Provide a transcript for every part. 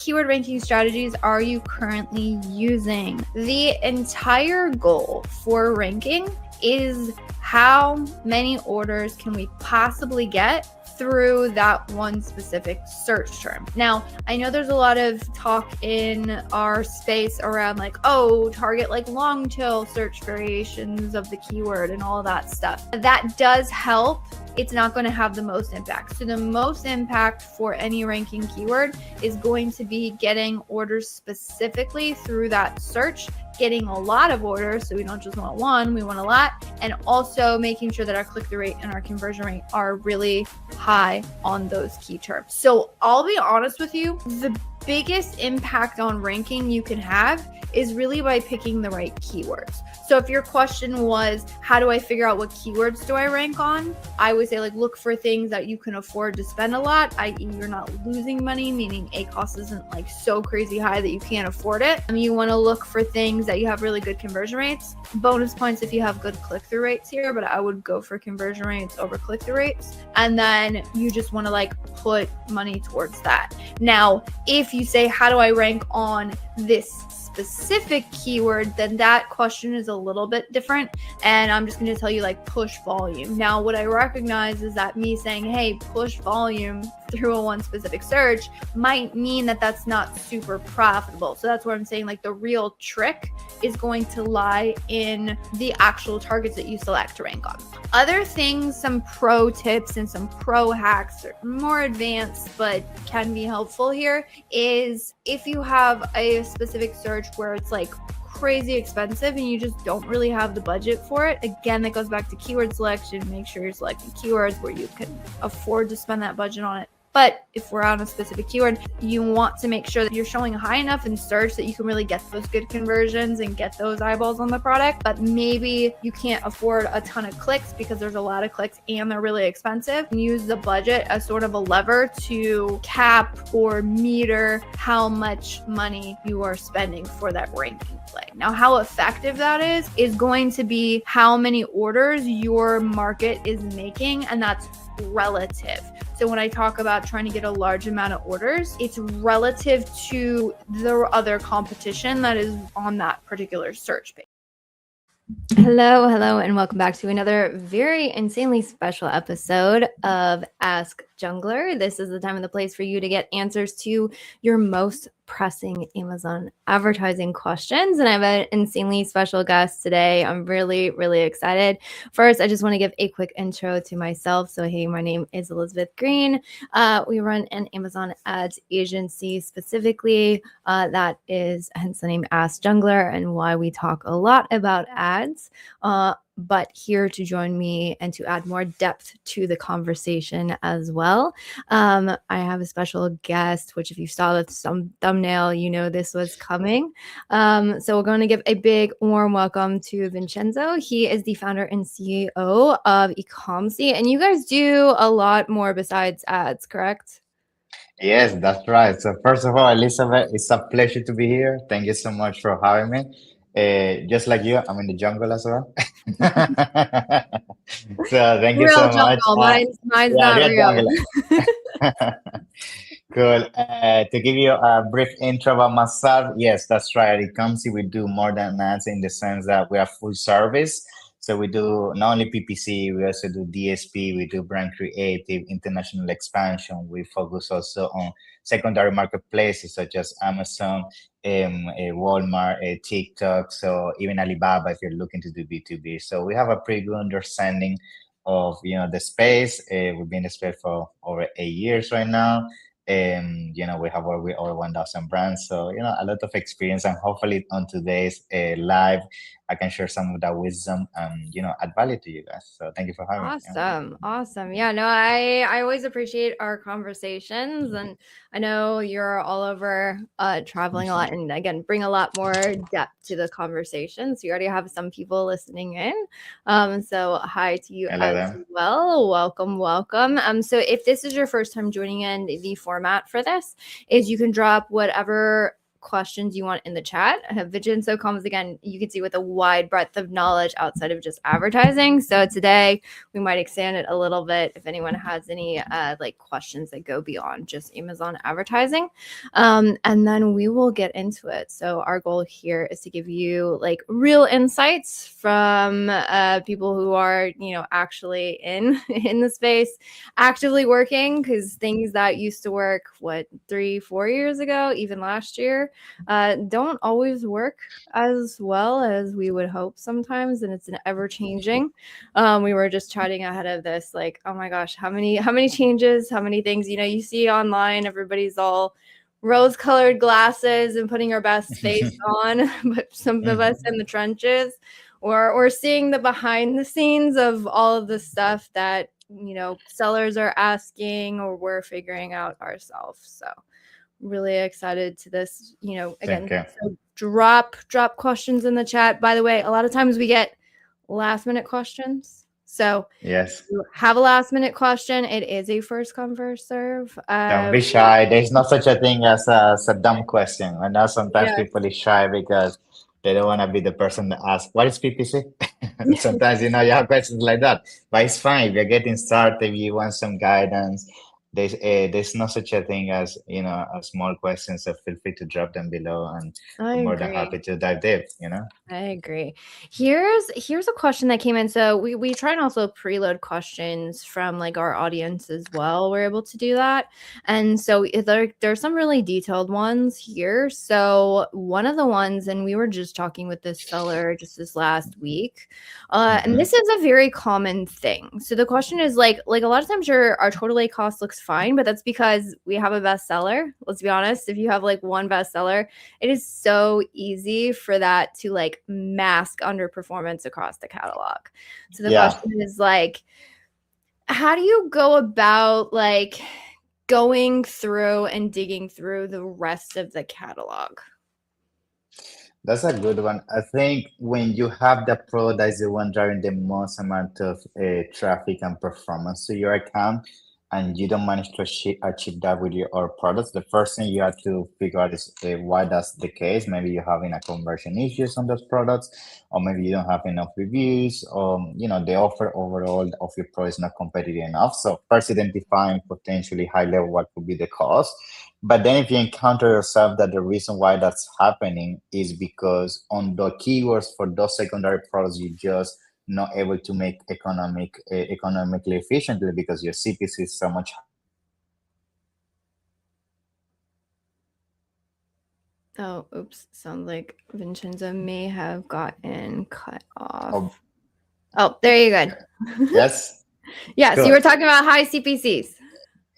keyword ranking strategies are you currently using? The entire goal for ranking is how many orders can we possibly get through that one specific search term. Now, I know there's a lot of talk in our space around like, oh, target like long tail search variations of the keyword and all that stuff. That does help. It's not going to have the most impact. So the most impact for any ranking keyword is going to be getting orders specifically through that search, getting a lot of orders. So we don't just want one, we want a lot. And also making sure that our click-through rate and our conversion rate are really high on those key terms. So I'll be honest with you, the biggest impact on ranking you can have is really by picking the right keywords. So if your question was, how do I figure out what keywords do I rank on? I would say like look for things that you can afford to spend a lot, i.e. you're not losing money, meaning ACoS isn't like so crazy high that you can't afford it. You want to look for things that you have really good conversion rates. Bonus points if you have good click-through rates here, but I would go for conversion rates over click-through rates. And then you just want to like put money towards that. Now, if you say, how do I rank on this specific keyword, then that question is a little bit different. And I'm just going to tell you like push volume. Now, what I recognize is that me saying, hey, push volume through a one specific search might mean that that's not super profitable. So that's where I'm saying like the real trick is going to lie in the actual targets that you select to rank on. Other things, some pro tips and some pro hacks are more advanced, but can be helpful here, is if you have a specific search where it's like crazy expensive and you just don't really have the budget for it. Again, that goes back to keyword selection. Make sure you're selecting keywords where you can afford to spend that budget on it. But if we're on a specific keyword, you want to make sure that you're showing high enough in search that you can really get those good conversions and get those eyeballs on the product. But maybe you can't afford a ton of clicks because there's a lot of clicks and they're really expensive. Use the budget as sort of a lever to cap or meter how much money you are spending for that ranking play. Now, how effective that is going to be how many orders your market is making, and that's relative. So when I talk about trying to get a large amount of orders, it's relative to the other competition that is on that particular search page. Hello, and welcome back to another very insanely special episode of Ask Junglr. This is the time and the place for you to get answers to your most pressing Amazon advertising questions. And I have an insanely special guest today. I'm really, really excited. First, I just want to give a quick intro to myself. So, hey, my name is Elizabeth Greene. We run an Amazon ads agency specifically. That is hence the name Ask Junglr and why we talk a lot about ads. But here to join me and to add more depth to the conversation as well. I have a special guest, which if you saw the thumbnail, you know this was coming. So we're going to give a big warm welcome to Vincenzo. He is the founder and CEO of Ecomcy, and you guys do a lot more besides ads, correct? Yes, that's right. So first of all, Elizabeth, it's a pleasure to be here. Thank you so much for having me. Just like you, I'm in the jungle as well. So thank you Real so much. jungle. Mine's Yeah, not real real. jungle. Cool. To give you a brief intro about myself, yes, that's right. At Ecomcy, we do more than ads in the sense that we are full service. So we do not only PPC, we also do DSP, we do brand creative, international expansion. We focus also on secondary marketplaces such as Amazon, Walmart, TikTok, so even Alibaba if you're looking to do B2B. So we have a pretty good understanding of the space. We've been in the space for over 8 years right now. We have over 1,000 brands, so a lot of experience, and hopefully on today's live I can share some of that wisdom and add value to you guys. So thank you for having me. Awesome. Yeah, no, I always appreciate our conversations, and I know you're all over traveling a lot, and again bring a lot more depth to the conversation. So you already have some people listening in. So hi to you as well. Welcome. So if this is your first time joining in, the format for this is you can drop whatever questions you want in the chat. Vincenzo comes again, you can see, with a wide breadth of knowledge outside of just advertising. So today we might expand it a little bit if anyone has any like questions that go beyond just Amazon advertising. And then we will get into it. So our goal here is to give you like real insights from people who are, you know, actually in the space, actively working, because things that used to work 3-4 years ago, even last year, don't always work as well as we would hope sometimes, and it's an ever changing. We were just chatting ahead of this, like, oh my gosh, how many changes, how many things, you know, you see online, everybody's all rose-colored glasses and putting our best face on, but some of us in the trenches, or seeing the behind the scenes of all of the stuff that, you know, sellers are asking or we're figuring out ourselves. So really excited to this, you know, again, so drop questions in the chat. By the way, a lot of times we get last minute questions. So yes, you have a last minute question, it is a first come first serve. don't be shy. There's no such a thing as a dumb question. I know sometimes people is shy because they don't want to be the person that asks, what is PPC? Sometimes, you know, you have questions like that, but it's fine. If you're getting started, if you want some guidance, there's no such a thing as, you know, a small question. So feel free to drop them below, and I'm more than happy to dive deep, you know. I agree. Here's a question that came in. So we try and also preload questions from like our audience as well. We're able to do that. And so there's some really detailed ones here. So one of the ones, and we were just talking with this seller just this last week, and this is a very common thing. So the question is like a lot of times our total A cost looks fine, but that's because we have a bestseller. Let's be honest. If you have like one bestseller, it is so easy for that to like mask underperformance across the catalog. So the question is like, how do you go about like going through and digging through the rest of the catalog? That's a good one. I think when you have the product that is the one driving the most amount of traffic and performance to your account, and you don't manage to achieve that with your other products, the first thing you have to figure out is why that's the case. Maybe you're having a conversion issues on those products, or maybe you don't have enough reviews, or you know the offer overall of your product is not competitive enough. So first identifying potentially high level what could be the cause. But then if you encounter yourself that the reason why that's happening is because on the keywords for those secondary products, you just not able to make economically efficiently because your CPC is so much. Oh, oops. Sounds like Vincenzo may have gotten cut off. Oh, there you go. Yes. Yes, you were talking about high CPCs.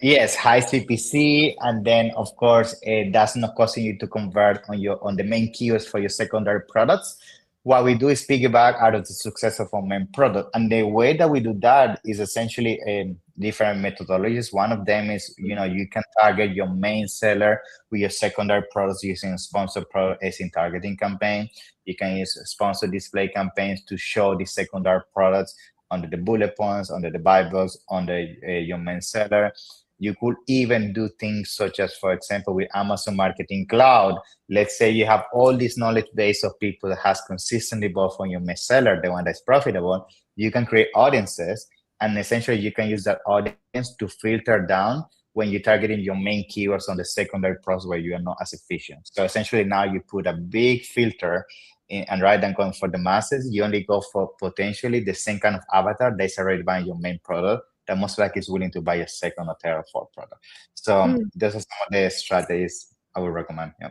Yes, high CPC, and then of course that's not causing you to convert on the main keywords for your secondary products. What we do is piggyback out of the success of our main product, and the way that we do that is essentially different methodologies. One of them is, you know, you can target your main seller with your secondary products using sponsored product as in targeting campaign. You can use sponsored display campaigns to show the secondary products under the bullet points, under the buy box, under your main seller. You could even do things such as, for example, with Amazon Marketing Cloud, let's say you have all this knowledge base of people that has consistently bought from your best seller, the one that's profitable. You can create audiences, and essentially you can use that audience to filter down when you're targeting your main keywords on the secondary products where you are not as efficient. So essentially now you put a big filter in, and rather than going for the masses, you only go for potentially the same kind of avatar that's already buying your main product, that most likely is willing to buy a second or third or fourth product. So those are some of the strategies I would recommend. Yeah.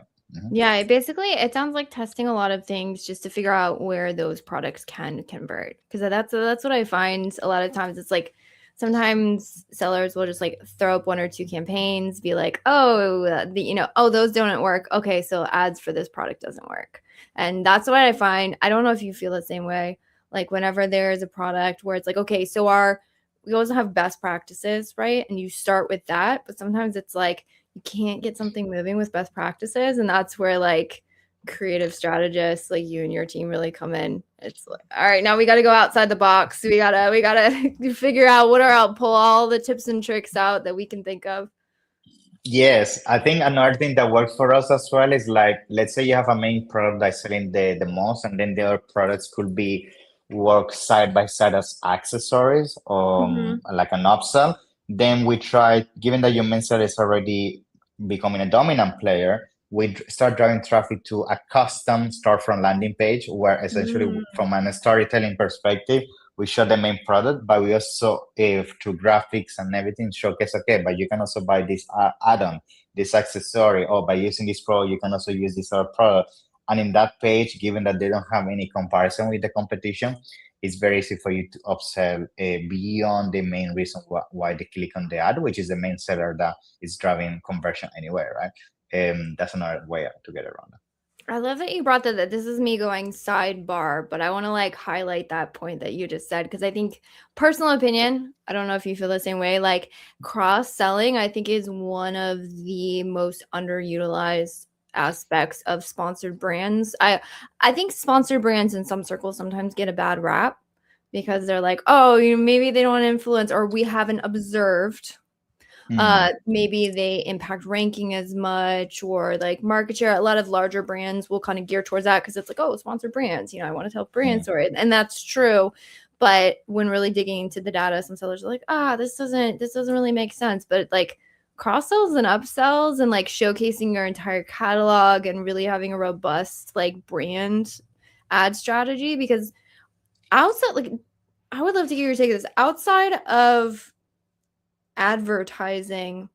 Yeah, basically it sounds like testing a lot of things just to figure out where those products can convert. Because that's what I find a lot of times. It's like sometimes sellers will just like throw up one or two campaigns, be like, oh, oh, those don't work. Okay, so ads for this product doesn't work. And that's what I find. I don't know if you feel the same way. Like whenever there is a product where it's like, okay, so we also have best practices, right? And you start with that, but sometimes it's like you can't get something moving with best practices, and that's where like creative strategists like you and your team really come in. It's like, all right, now we got to go outside the box. We gotta figure out pull all the tips and tricks out that we can think of. Yes, I think another thing that works for us as well is like, let's say you have a main product that's selling the most, and then the other products could be work side by side as accessories or Hmm. like an upsell. Then we try, given that your main seller is already becoming a dominant player, we start driving traffic to a custom storefront landing page where essentially from a storytelling perspective, we show the main product, but we also, through graphics and everything, showcase, okay, but you can also buy this add-on, this accessory, or by using this product, you can also use this other product. And in that page, given that they don't have any comparison with the competition, it's very easy for you to upsell beyond the main reason why they click on the ad, which is the main seller that is driving conversion anywhere, right? That's another way to get around that. I love that you brought that. This is me going sidebar, but I want to like highlight that point that you just said because I think personal opinion, I don't know if you feel the same way, like cross selling, I think is one of the most underutilized aspects of sponsored brands. I think sponsored brands in some circles sometimes get a bad rap because they're like, oh, you know, maybe they don't influence or we haven't observed Mhm. maybe they impact ranking as much or like market share. A lot of larger brands will kind of gear towards that because it's like, oh, sponsored brands, you know, I want to tell brand Mhm. story, and that's true. But when really digging into the data, some sellers are like, this doesn't really make sense. But like cross sells and upsells and like showcasing your entire catalog and really having a robust like brand ad strategy because outside like I would love to hear your take of this outside of advertising,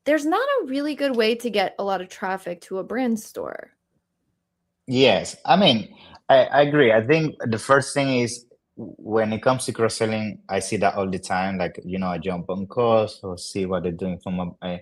there's not a really good way to get a lot of traffic to a brand store. Yes, I mean, I agree. I think the first thing is when it comes to cross-selling, I see that all the time. Like, I jump on calls or see what they're doing from an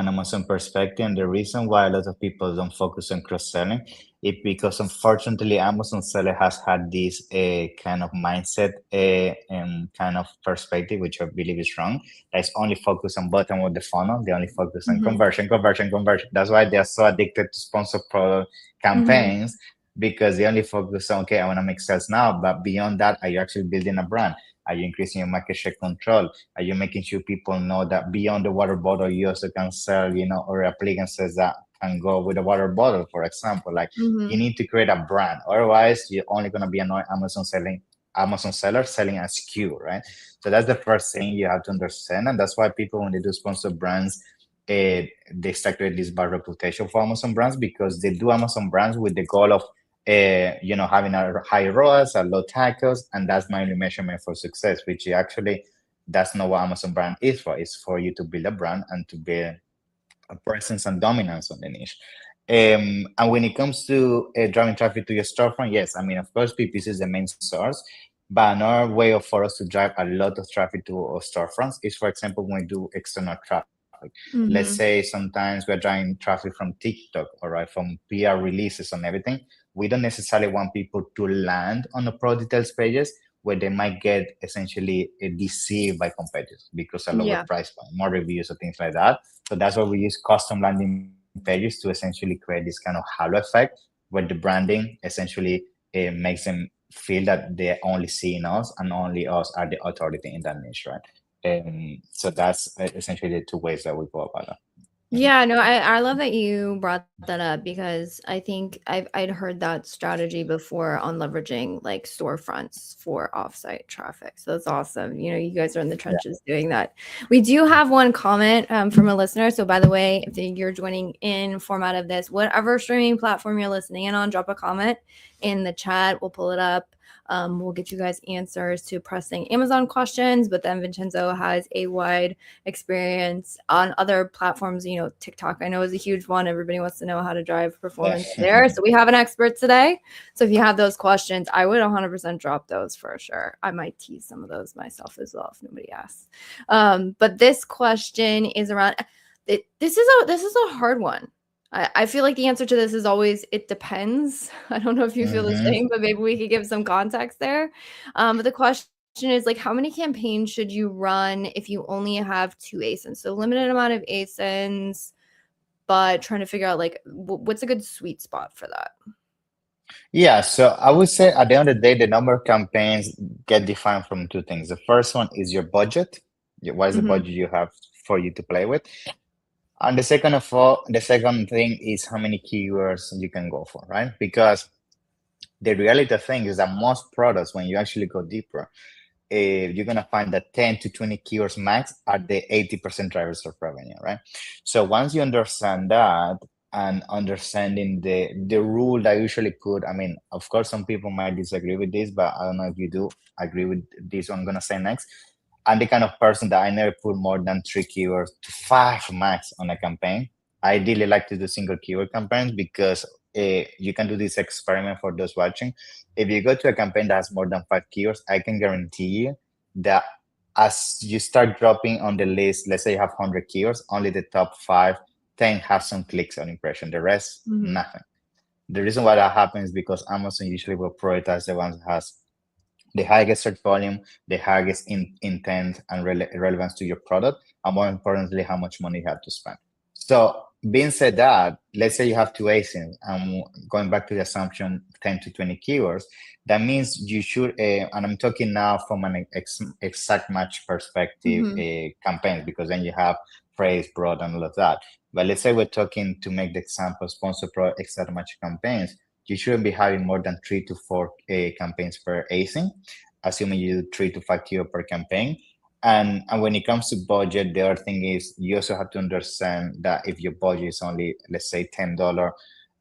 Amazon perspective. And the reason why a lot of people don't focus on cross-selling is because unfortunately Amazon seller has had this kind of mindset and kind of perspective, which I believe is wrong. That's only focused on bottom of the funnel. They only focus on Mhm. conversion, conversion, conversion. That's why they are so addicted to sponsor product Mhm. campaigns because they only focus on, okay, I want to make sales now, but beyond that, are you actually building a brand? Are you increasing your market share control? Are you making sure people know that beyond the water bottle you also can sell, or appliances that can go with a water bottle, for example? Like, you Mhm. need to create a brand, otherwise you're only going to be an Amazon seller selling a SKU, right? So that's the first thing you have to understand, and that's why people, when they do sponsor brands, they start creating this bad reputation for Amazon brands because they do Amazon brands with the goal of having a high ROAS, a low tackles, and that's my only measurement for success, which actually that's not what Amazon brand is for. It's for you to build a brand and to build a presence and dominance on the niche. And when it comes to driving traffic to your storefront, yes, I mean, of course, PPC is the main source, but another way for us to drive a lot of traffic to our storefronts is, for example, when we do external traffic. Let's say Mhm. sometimes we're driving traffic from TikTok, all right, from PR releases and everything. We don't necessarily want people to land on the pro details pages where they might get essentially deceived by competitors because a lower Yeah. price point, more reviews or things like that. So that's why we use custom landing pages to essentially create this kind of halo effect where the branding essentially makes them feel that they're only seeing us and only us are the authority in that niche, right? So that's essentially the two ways that we go about it. Mhm. Yeah, no, I love that you brought that up because I think I'd heard that strategy before on leveraging like storefronts for offsite traffic. So that's awesome. You know, you guys are in the Yeah. trenches doing that. We do have one comment from a listener. So by the way, if you're joining in format of this, whatever streaming platform you're listening in on, drop a comment in the chat. We'll pull it up. We'll get you guys answers to pressing Amazon questions, but then Vincenzo has a wide experience on other platforms. You know, TikTok I know is a huge one. Everybody wants to know how to drive Yeah. performance there. So we have an expert today. So if you have those questions, I would 100% drop those for sure. I might tease some of those myself as well if nobody asks. But this question is around this is a hard one. I feel like the answer to this is always it depends. I don't know if you feel the Hmm. same, but maybe we could give some context there. But the question is like how many campaigns should you run if you only have two ASINs? So limited amount of ASINs, but trying to figure out like what's a good sweet spot for that. Yeah, so I would say at the end of the day, the number of campaigns get defined from two things. The first one is your budget. What is the Hmm. budget you have for you to play with. And the second of all, the second thing is how many keywords you can go for, right? Because the reality thing is that most products, when you actually go deeper, you're gonna find that 10 to 20 keywords max are the 80% drivers of revenue, right? So once you understand that and understanding the rule that I usually put, I mean, of course, some people might disagree with this, but I don't know if you do agree with this one I'm gonna say next. I'm the kind of person that I never put more than 3 keywords to 5 max on a campaign. I ideally like to do single keyword campaigns because you can do this experiment for those watching. If you go to a campaign that has more than 5 keywords, I can guarantee you that as you start dropping on the list, let's say you have 100 keywords, only the top 5, 10 have some clicks or impression. The rest, nothing. The reason why that happens is because Amazon usually will prioritize the ones that has the highest search volume, the highest intent and relevance to your product, and more importantly, how much money you have to spend. So being said that, let's say you have two ASINs, and going back to the assumption 10 to 20 keywords, that means you should, and I'm talking now from an exact match perspective campaigns, because then you have phrase, broad, and all of that. But let's say we're talking, to make the example, sponsor pro exact match campaigns, you shouldn't be having more than 3 to 4 campaigns per ASIN, assuming you do 3 to 5 keywords per campaign. And when it comes to budget, the other thing is you also have to understand that if your budget is only, let's say, $10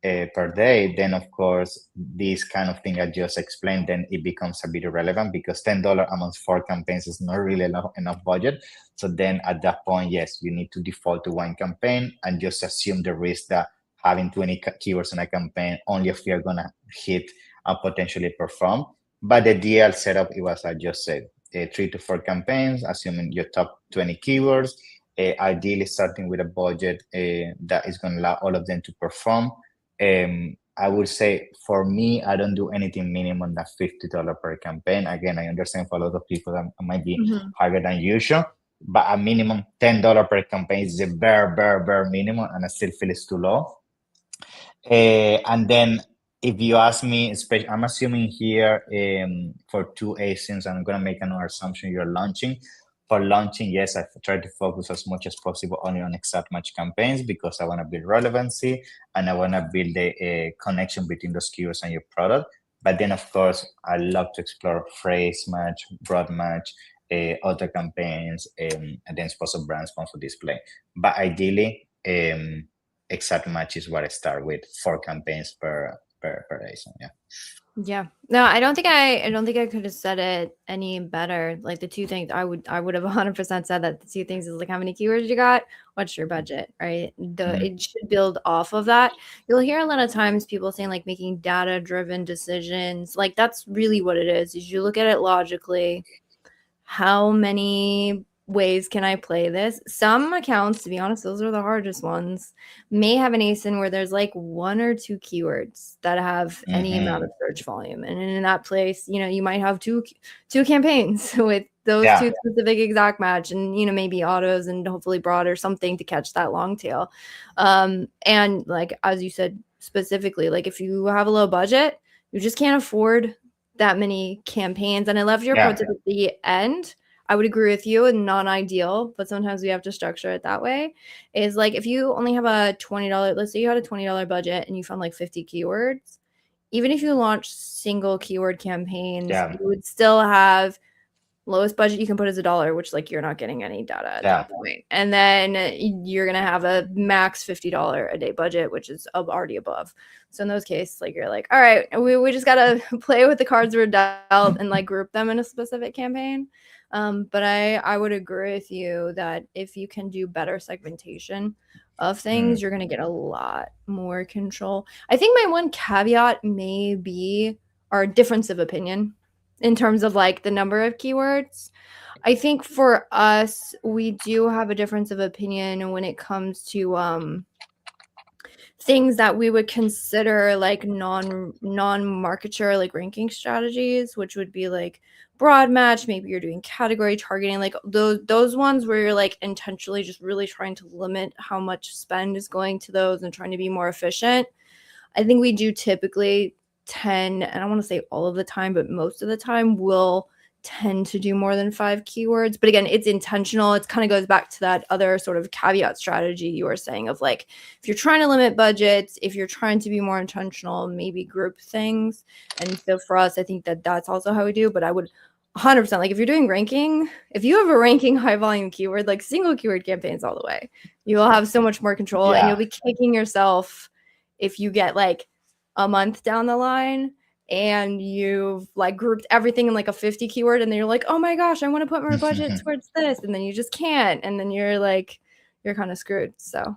per day, then of course, this kind of thing I just explained, then it becomes a bit irrelevant, because $10 amongst 4 campaigns is not really enough budget. So then at that point, yes, you need to default to one campaign and just assume the risk that having 20 keywords in a campaign, only if you're going to hit and potentially perform. But the DL setup, it was, I just said, 3 to 4 campaigns, assuming your top 20 keywords, ideally starting with a budget that is going to allow all of them to perform. I would say for me, I don't do anything minimum than $50 per campaign. Again, I understand for a lot of people that might be higher than usual, but a minimum $10 per campaign is the bare minimum, and I still feel it's too low. And then if you ask me, I'm assuming here for two ASINs, I'm going to make another assumption you're launching. For launching, yes, I try to focus as much as possible only on exact match campaigns, because I want to build relevancy and I want to build a connection between those keywords and your product. But then, of course, I love to explore phrase match, broad match, auto campaigns, and then sponsor brand, sponsor display. But ideally, exact match is what I start with, 4 campaigns per ASIN. Yeah. No, I don't think I could have said it any better. Like the two things I would have 100% said that the two things is like how many keywords you got, what's your budget, right? It should build off of that. You'll hear a lot of times people saying like making data-driven decisions. Like that's really what it is you look at it logically. How many ways can I play this? Some accounts, to be honest, those are the hardest ones, may have an ASIN where there's like 1 or 2 keywords that have any amount of search volume. And in that place, you might have two campaigns with those 2 specific exact match, and, maybe autos and hopefully broad or something to catch that long tail. And like, as you said, specifically, like if you have a low budget, you just can't afford that many campaigns. And I love your approach at the end. I would agree with you, and non-ideal, but sometimes we have to structure it that way. Is like if you only have a $20, let's say you had a $20 budget and you found like 50 keywords, even if you launch single keyword campaigns, you would still have lowest budget you can put is $1, which like you're not getting any data at that point. And then you're going to have a max $50 a day budget, which is already above. So in those cases, like you're like, all right, we just got to play with the cards we're dealt and like group them in a specific campaign. But I would agree with you that if you can do better segmentation of things, you're going to get a lot more control. I think my one caveat may be our difference of opinion in terms of like the number of keywords. I think for us, we do have a difference of opinion when it comes to things that we would consider like non-marketer like ranking strategies, which would be like broad match. Maybe you're doing category targeting, like those ones where you're like intentionally just really trying to limit how much spend is going to those and trying to be more efficient. I think we do typically and I don't want to say all of the time, but most of the time will tend to do more than 5 keywords. But again, it's intentional. It kind of goes back to that other sort of caveat strategy you were saying of like, if you're trying to limit budgets, if you're trying to be more intentional, maybe group things. And so for us, I think that that's also how we do. But I would 100%, like if you're doing ranking, if you have a ranking high volume keyword, like single keyword campaigns all the way, you will have so much more control and you'll be kicking yourself if you get like a month down the line and you've like grouped everything in like a 50 keyword and then you're like, oh my gosh, I want to put more budget towards this, and then you just can't, and then you're like, you're kind of screwed. So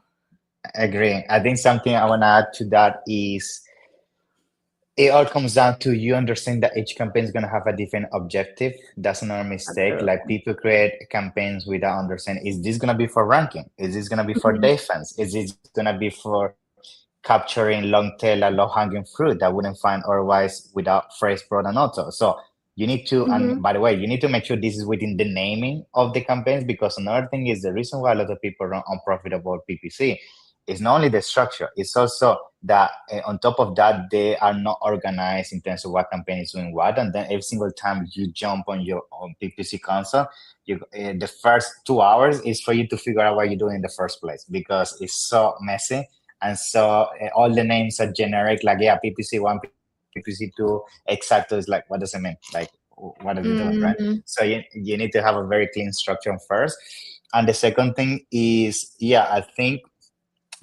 Agree. I think something I want to add to that is it all comes down to you understand that each campaign is going to have a different objective. That's another mistake. Absolutely. Like people create campaigns without understanding, is this going to be for ranking? Is this going to be for defense? Is this going to be for capturing long tail and low hanging fruit that wouldn't find otherwise without phrase, broad, and auto? So you need to, and by the way, you need to make sure this is within the naming of the campaigns, because another thing is the reason why a lot of people run unprofitable PPC is not only the structure, it's also that on top of that, they are not organized in terms of what campaign is doing what. And then every single time you jump on your own PPC console, you the first 2 hours is for you to figure out what you're doing in the first place, because it's so messy. And so all the names are generic, like, yeah, PPC1, PPC2, exacto is like, what does it mean? Like, what are they doing, right? So you need to have a very clean structure first. And the second thing is, yeah, I think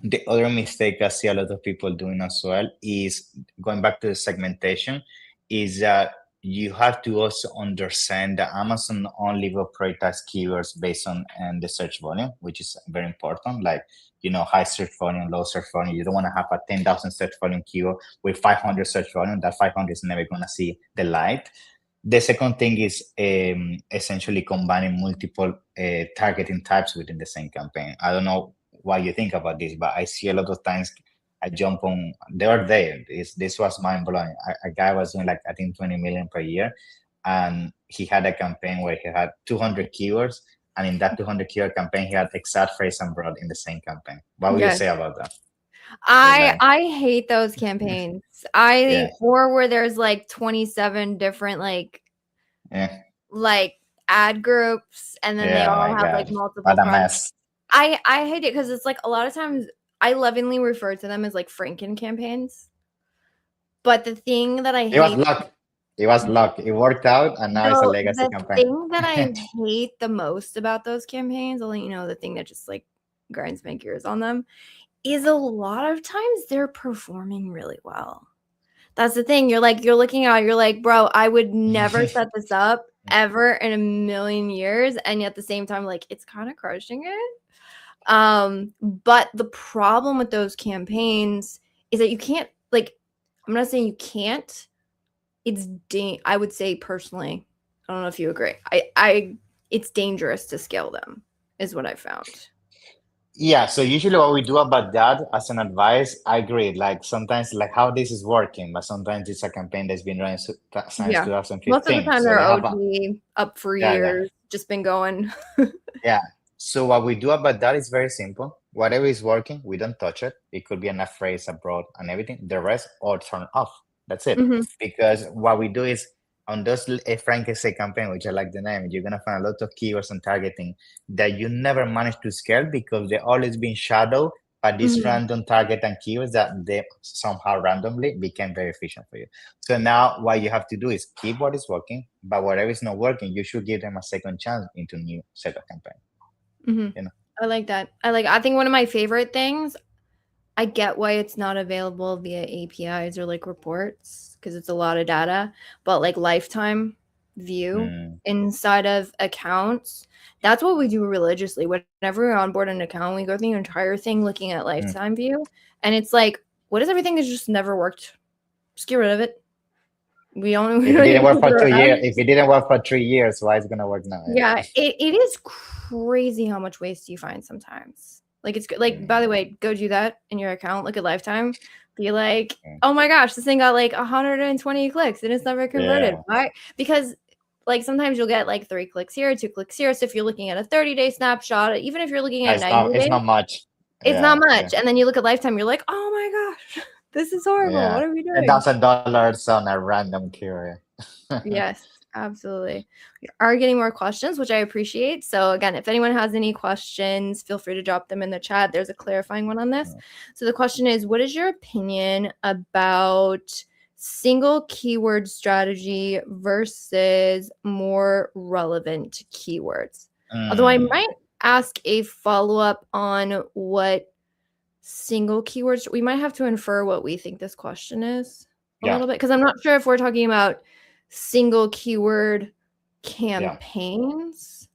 the other mistake I see a lot of people doing as well is going back to the segmentation, is that you have to also understand that Amazon only will prioritize keywords based on the search volume, which is very important. Like, high search volume, low search volume. You don't want to have a 10,000 search volume keyword with 500 search volume. That 500 is never going to see the light. The second thing is essentially combining multiple targeting types within the same campaign. I don't know what you think about this, but I see a lot of times I jump on the other day. This was mind blowing. A guy was doing like, I think 20 million per year, and he had a campaign where he had 200 keywords, and in that 200 keyword campaign, he had exact phrase and broad in the same campaign. What would you say about that? I hate those campaigns. Or where there's like 27 different like ad groups, and then they all have like multiple. What a mess. I hate it because it's like a lot of times I lovingly refer to them as like Franken campaigns. But the thing that I hate, it was luck. It worked out, and now it's a legacy campaign. The thing that I hate the most about those campaigns, I'll let you know, the thing that just like grinds my gears on them, is a lot of times they're performing really well. That's the thing. You're looking out, you're like, bro, I would never set this up ever in a million years. And yet at the same time, like, it's kind of crushing it. But the problem with those campaigns is that you can't, like, I'm not saying you can't. I would say personally, I don't know if you agree. It's dangerous to scale them, is what I found. Yeah, so usually what we do about that as an advice, I agree. Like sometimes, like how this is working, but sometimes it's a campaign that's been running since 2015. Most of the time they're OG, up for years, just been going. Yeah. So what we do about that is very simple. Whatever is working, we don't touch it. It could be enough phrase abroad and everything. The rest, all turn off. That's it. Because what we do is, on those Frankenstein campaign, which I like the name, you're gonna find a lot of keywords and targeting that you never manage to scale because they're always being shadowed by these random target and keywords that they somehow randomly became very efficient for you. So now what you have to do is keep what is working, but whatever is not working, you should give them a second chance into new set of campaign. I like that. I think one of my favorite things, I get why it's not available via APIs or like reports, because it's a lot of data, but like lifetime view inside of accounts, that's what we do religiously. Whenever we onboard an account, we go through the entire thing looking at lifetime view, and it's like, what is everything that's just never worked? Just get rid of it. We don't. If it didn't work for 2 years, if it didn't work for 3 years, why is it gonna work now? Yeah, it is crazy how much waste you find sometimes. Like, it's like, by the way, go do that in your account. Look at lifetime. Be like, oh my gosh, this thing got like 120 clicks and it's never converted. Why? Because like sometimes you'll get like 3 clicks here, 2 clicks here. So if you're looking at a 30-day snapshot, even if you're looking at 90 days, it's not much. It's not much. And then you look at lifetime, you're like, oh my gosh, this is horrible. What are we doing? $1,000 on a random keyword. Yes. Absolutely. We are getting more questions, which I appreciate. So again, if anyone has any questions, feel free to drop them in the chat. There's a clarifying one on this. So the question is, what is your opinion about single keyword strategy versus more relevant keywords? Although I might ask a follow-up on what single keywords, we might have to infer what we think this question is a little bit, because I'm not sure if we're talking about single keyword campaigns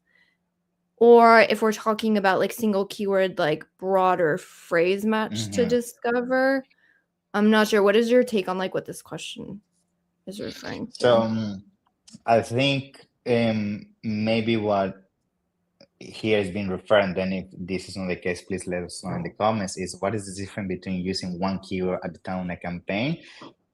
or if we're talking about like single keyword, like broader phrase match to discover. I'm not sure. What is your take on like what this question is referring to? So I think maybe what here has been referring, then if this is not the case, please let us know in the comments, is what is the difference between using one keyword at the time of a campaign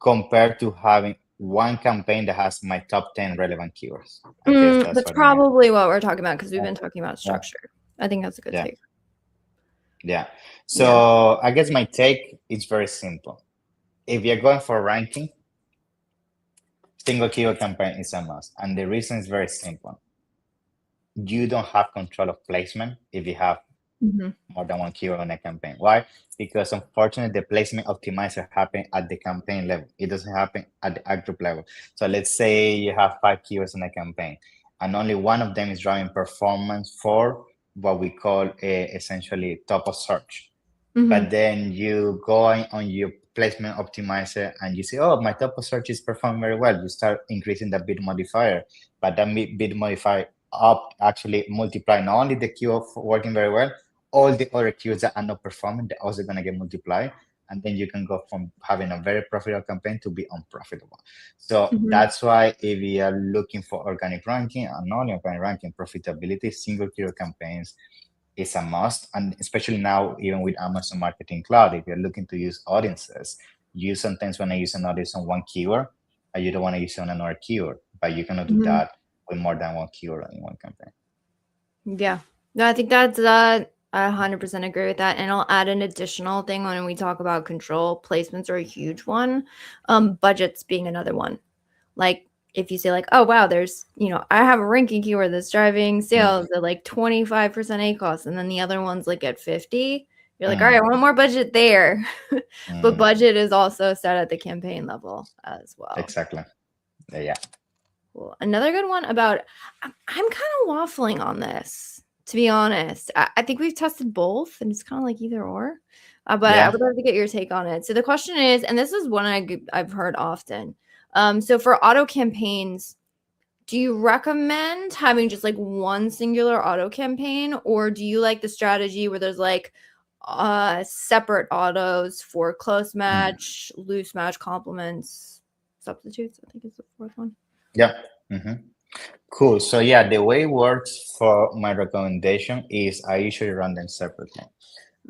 compared to having one campaign that has my top 10 relevant keywords. I guess That's what probably what we're talking about, because we've been talking about structure. I think that's a good take. Yeah. So I guess my take is very simple. If you're going for ranking, single keyword campaign is a must. And the reason is very simple. You don't have control of placement if you have more than one keyword on a campaign. Why? Because unfortunately, the placement optimizer happens at the campaign level. It doesn't happen at the ad group level. So let's say you have 5 keywords in a campaign, and only one of them is driving performance for what we call essentially top of search. But then you go on your placement optimizer and you say, oh, my top of search is performing very well. You start increasing the bid modifier, but that bid modifier up actually multiply not only the keyword working very well, all the other keywords that are not performing, they're also going to get multiplied. And then you can go from having a very profitable campaign to be unprofitable. So that's why if you are looking for organic ranking and non-organic ranking profitability, single keyword campaigns is a must. And especially now, even with Amazon Marketing Cloud, if you're looking to use audiences, you sometimes want to use an audience on one keyword, and you don't want to use it on another keyword, but you cannot do that with more than one keyword in one campaign. Yeah. No, I think that's I 100% agree with that. And I'll add an additional thing when we talk about control. Placements are a huge one. Budgets being another one. Like if you say like, oh, wow, there's, I have a ranking keyword that's driving sales at like 25% ACoS, and then the other one's like at 50. You're like, all right, I want more budget there. But budget is also set at the campaign level as well. Exactly. Yeah. Cool. Another good one about, I'm kind of waffling on this, to be honest. I think we've tested both, and it's kind of like either or. But I would love to get your take on it. So the question is, and this is one I've heard often. So for auto campaigns, do you recommend having just like one singular auto campaign, or do you like the strategy where there's like separate autos for close match, loose match, complements, substitutes? I think is the fourth one. Yeah. Cool. So yeah, the way it works for my recommendation is I usually run them separately.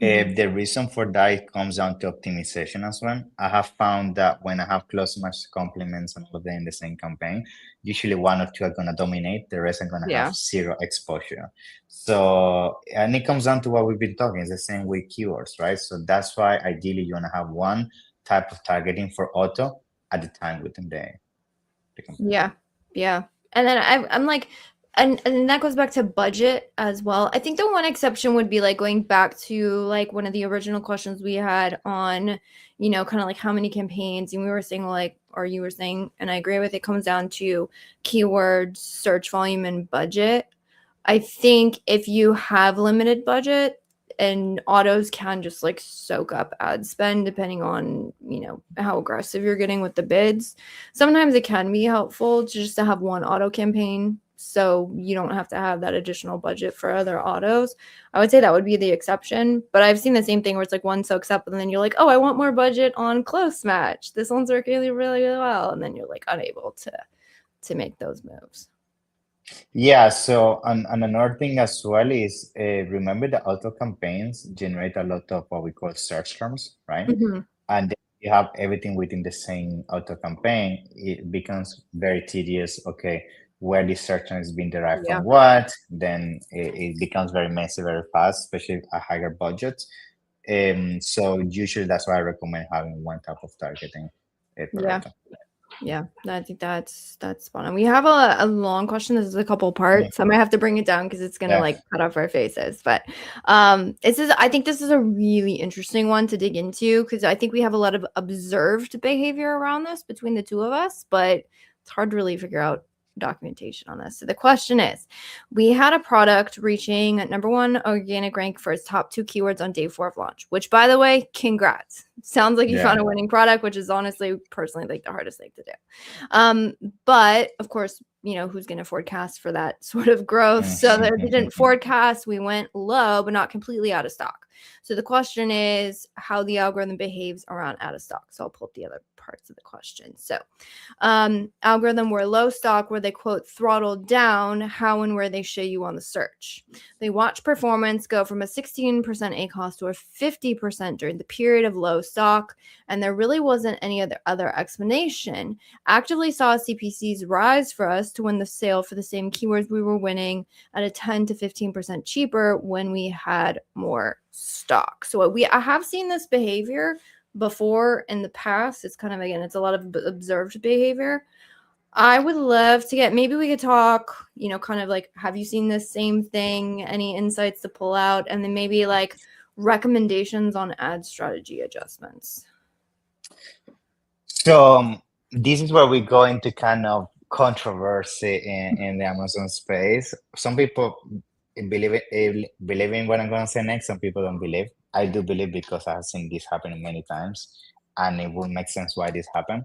The reason for that comes down to optimization as well. I have found that when I have close match complements and all of them in the same campaign, usually one or two are going to dominate. The rest are going to have zero exposure. So, and it comes down to what we've been talking. It's the same with keywords, right? So that's why ideally you want to have one type of targeting for auto at the time within the campaign. Yeah. And then I'm like, and that goes back to budget as well. I think the one exception would be like going back to like one of the original questions we had on, kind of like how many campaigns, and we were saying like, or you were saying, and I agree with it, comes down to keywords, search volume, and budget. I think if you have limited budget, and autos can just like soak up ad spend depending on, how aggressive you're getting with the bids. Sometimes it can be helpful to have one auto campaign, so you don't have to have that additional budget for other autos. I would say that would be the exception, but I've seen the same thing where it's like one soaks up and then you're like, oh, I want more budget on close match. This one's working really, really well. And then you're like unable to make those moves. Yeah, so and another thing as well is remember the auto campaigns generate a lot of what we call search terms, right? And then you have everything within the same auto campaign. It becomes very tedious. Okay, where this search term is being derived from what? Then it becomes very messy very fast, especially at higher budgets. So usually that's why I recommend having one type of targeting per auto. Yeah, I think that's spot on. We have a long question. This is a couple Yeah. parts. I might have to bring it down because it's gonna Yeah. like cut off our faces. But I think this is a really interesting one to dig into because I think we have a lot of observed behavior around this between the two of us, but it's hard to really figure out documentation on this. So the question is, we had a product reaching #1 organic rank for its top 2 keywords on day 4 of launch, which by the way, congrats. Sounds like you Yeah. found a winning product, which is honestly personally like the hardest thing to do. But of course, who's going to forecast for that sort of growth? So they didn't forecast. We went low, but not completely out of stock. So the question is how the algorithm behaves around out of stock. So I'll pull up the other parts of the question. So algorithm were low stock where they quote throttled down how and where they show you on the search. They watch performance go from a 16% ACoS to a 50% during the period of low stock, and there really wasn't any other explanation. Actively saw CPCs rise for us to win the sale for the same keywords we were winning at a 10 to 15% cheaper when we had more stock. So I have seen this behavior before in the past. It's kind of, again, it's a lot of observed behavior. I would love to maybe we could talk, kind of like, have you seen this same thing? Any insights to pull out? And then maybe like recommendations on ad strategy adjustments. So this is where we go into kind of controversy in the Amazon space. Some people believe in what I'm going to say next. Some people don't believe. I do believe because I've seen this happening many times, and it will make sense why this happened.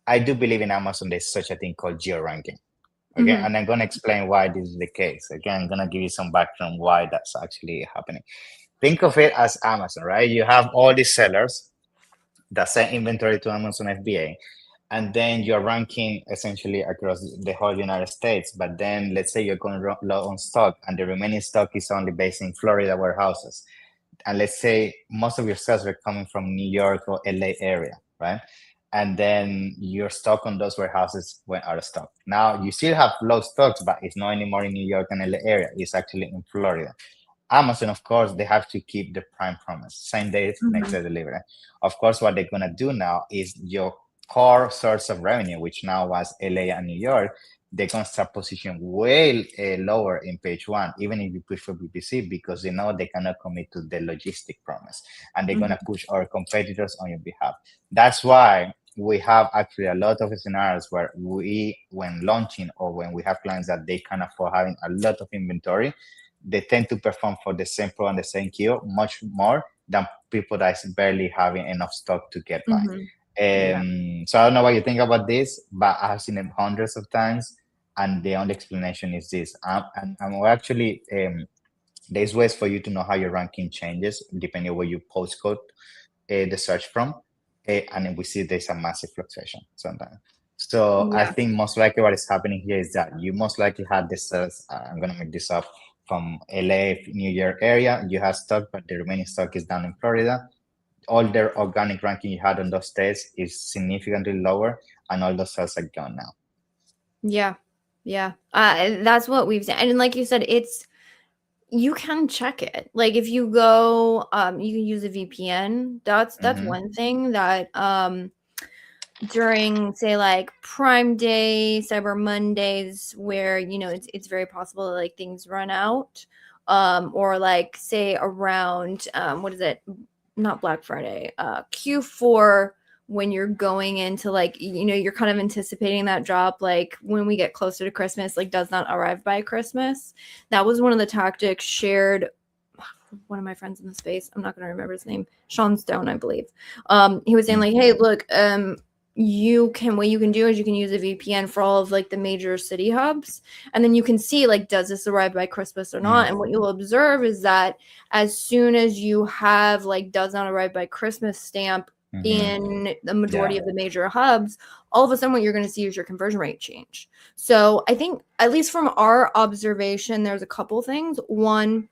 I do believe in Amazon. There's such a thing called geo ranking. Okay, and I'm going to explain why this is the case. Again, I'm going to give you some background why that's actually happening. Think of it as Amazon, right? You have all these sellers that send inventory to Amazon FBA, and then you're ranking essentially across the whole United States. But then let's say you're going low on stock, and the remaining stock is only based in Florida warehouses. And let's say most of your sales are coming from New York or LA area, right? And then your stock on those warehouses went out of stock. Now you still have low stocks, but it's not anymore in New York and LA area. It's actually in Florida. Amazon, of course, they have to keep the prime promise, same day, next day delivery. Of course, what they're gonna do now is your core source of revenue, which now was LA and New York, they're gonna start position way lower in page 1, even if you push for PPC, because they know they cannot commit to the logistic promise, and they're gonna push our competitors on your behalf. That's why we have actually a lot of scenarios where when launching or when we have clients that they can afford having a lot of inventory, they tend to perform for the same pro and the same keyword much more than people that's barely having enough stock to get by. So I don't know what you think about this, but I've seen it hundreds of times, and the only explanation is this. And we're actually, there's ways for you to know how your ranking changes depending on where you postcode the search from, and then we see there's a massive fluctuation sometimes. So I think most likely what is happening here is that you most likely had the sales, I'm going to make this up, from LA, New York area. You have stock, but the remaining stock is down in Florida. All the organic ranking you had on those states is significantly lower, and all those sales are gone now. Yeah. That's what we've seen. And like you said, you can check it. Like if you go, you can use a VPN. That's one thing that during, say, like Prime Day, Cyber Mondays, where it's very possible that like things run out, or like say around what is it? Not Black Friday, Q4, when you're going into like you're kind of anticipating that drop, like when we get closer to Christmas, like does not arrive by Christmas. That was one of the tactics shared. One of my friends in the space, I'm not going to remember his name, Sean Stone, I believe. He was saying like, hey, look, what you can do is you can use a VPN for all of like the major city hubs, and then you can see like, does this arrive by Christmas or not? And what you'll observe is that as soon as you have like does not arrive by Christmas stamp in the majority of the major hubs, all of a sudden what you're going to see is your conversion rate change. So I think, at least from our observation, there's a couple things. One,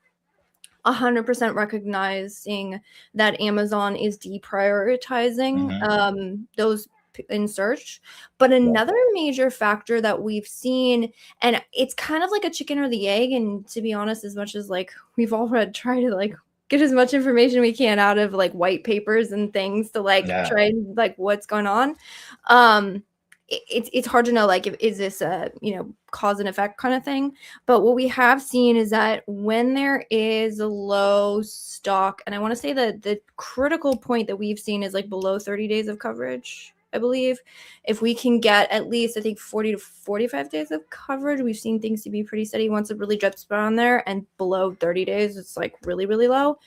100% recognizing that Amazon is deprioritizing those in search. But another major factor that we've seen, and it's kind of like a chicken or the egg, and to be honest, as much as like we've all tried to like get as much information we can out of like white papers and things to like try like what's going on, it's hard to know, like, if is this a, cause and effect kind of thing. But what we have seen is that when there is a low stock, and I want to say that the critical point that we've seen is like below 30 days of coverage, I believe. If we can get at least, I think, 40 to 45 days of coverage, we've seen things to be pretty steady. Once it really drips on there, and below 30 days, it's like really, really low,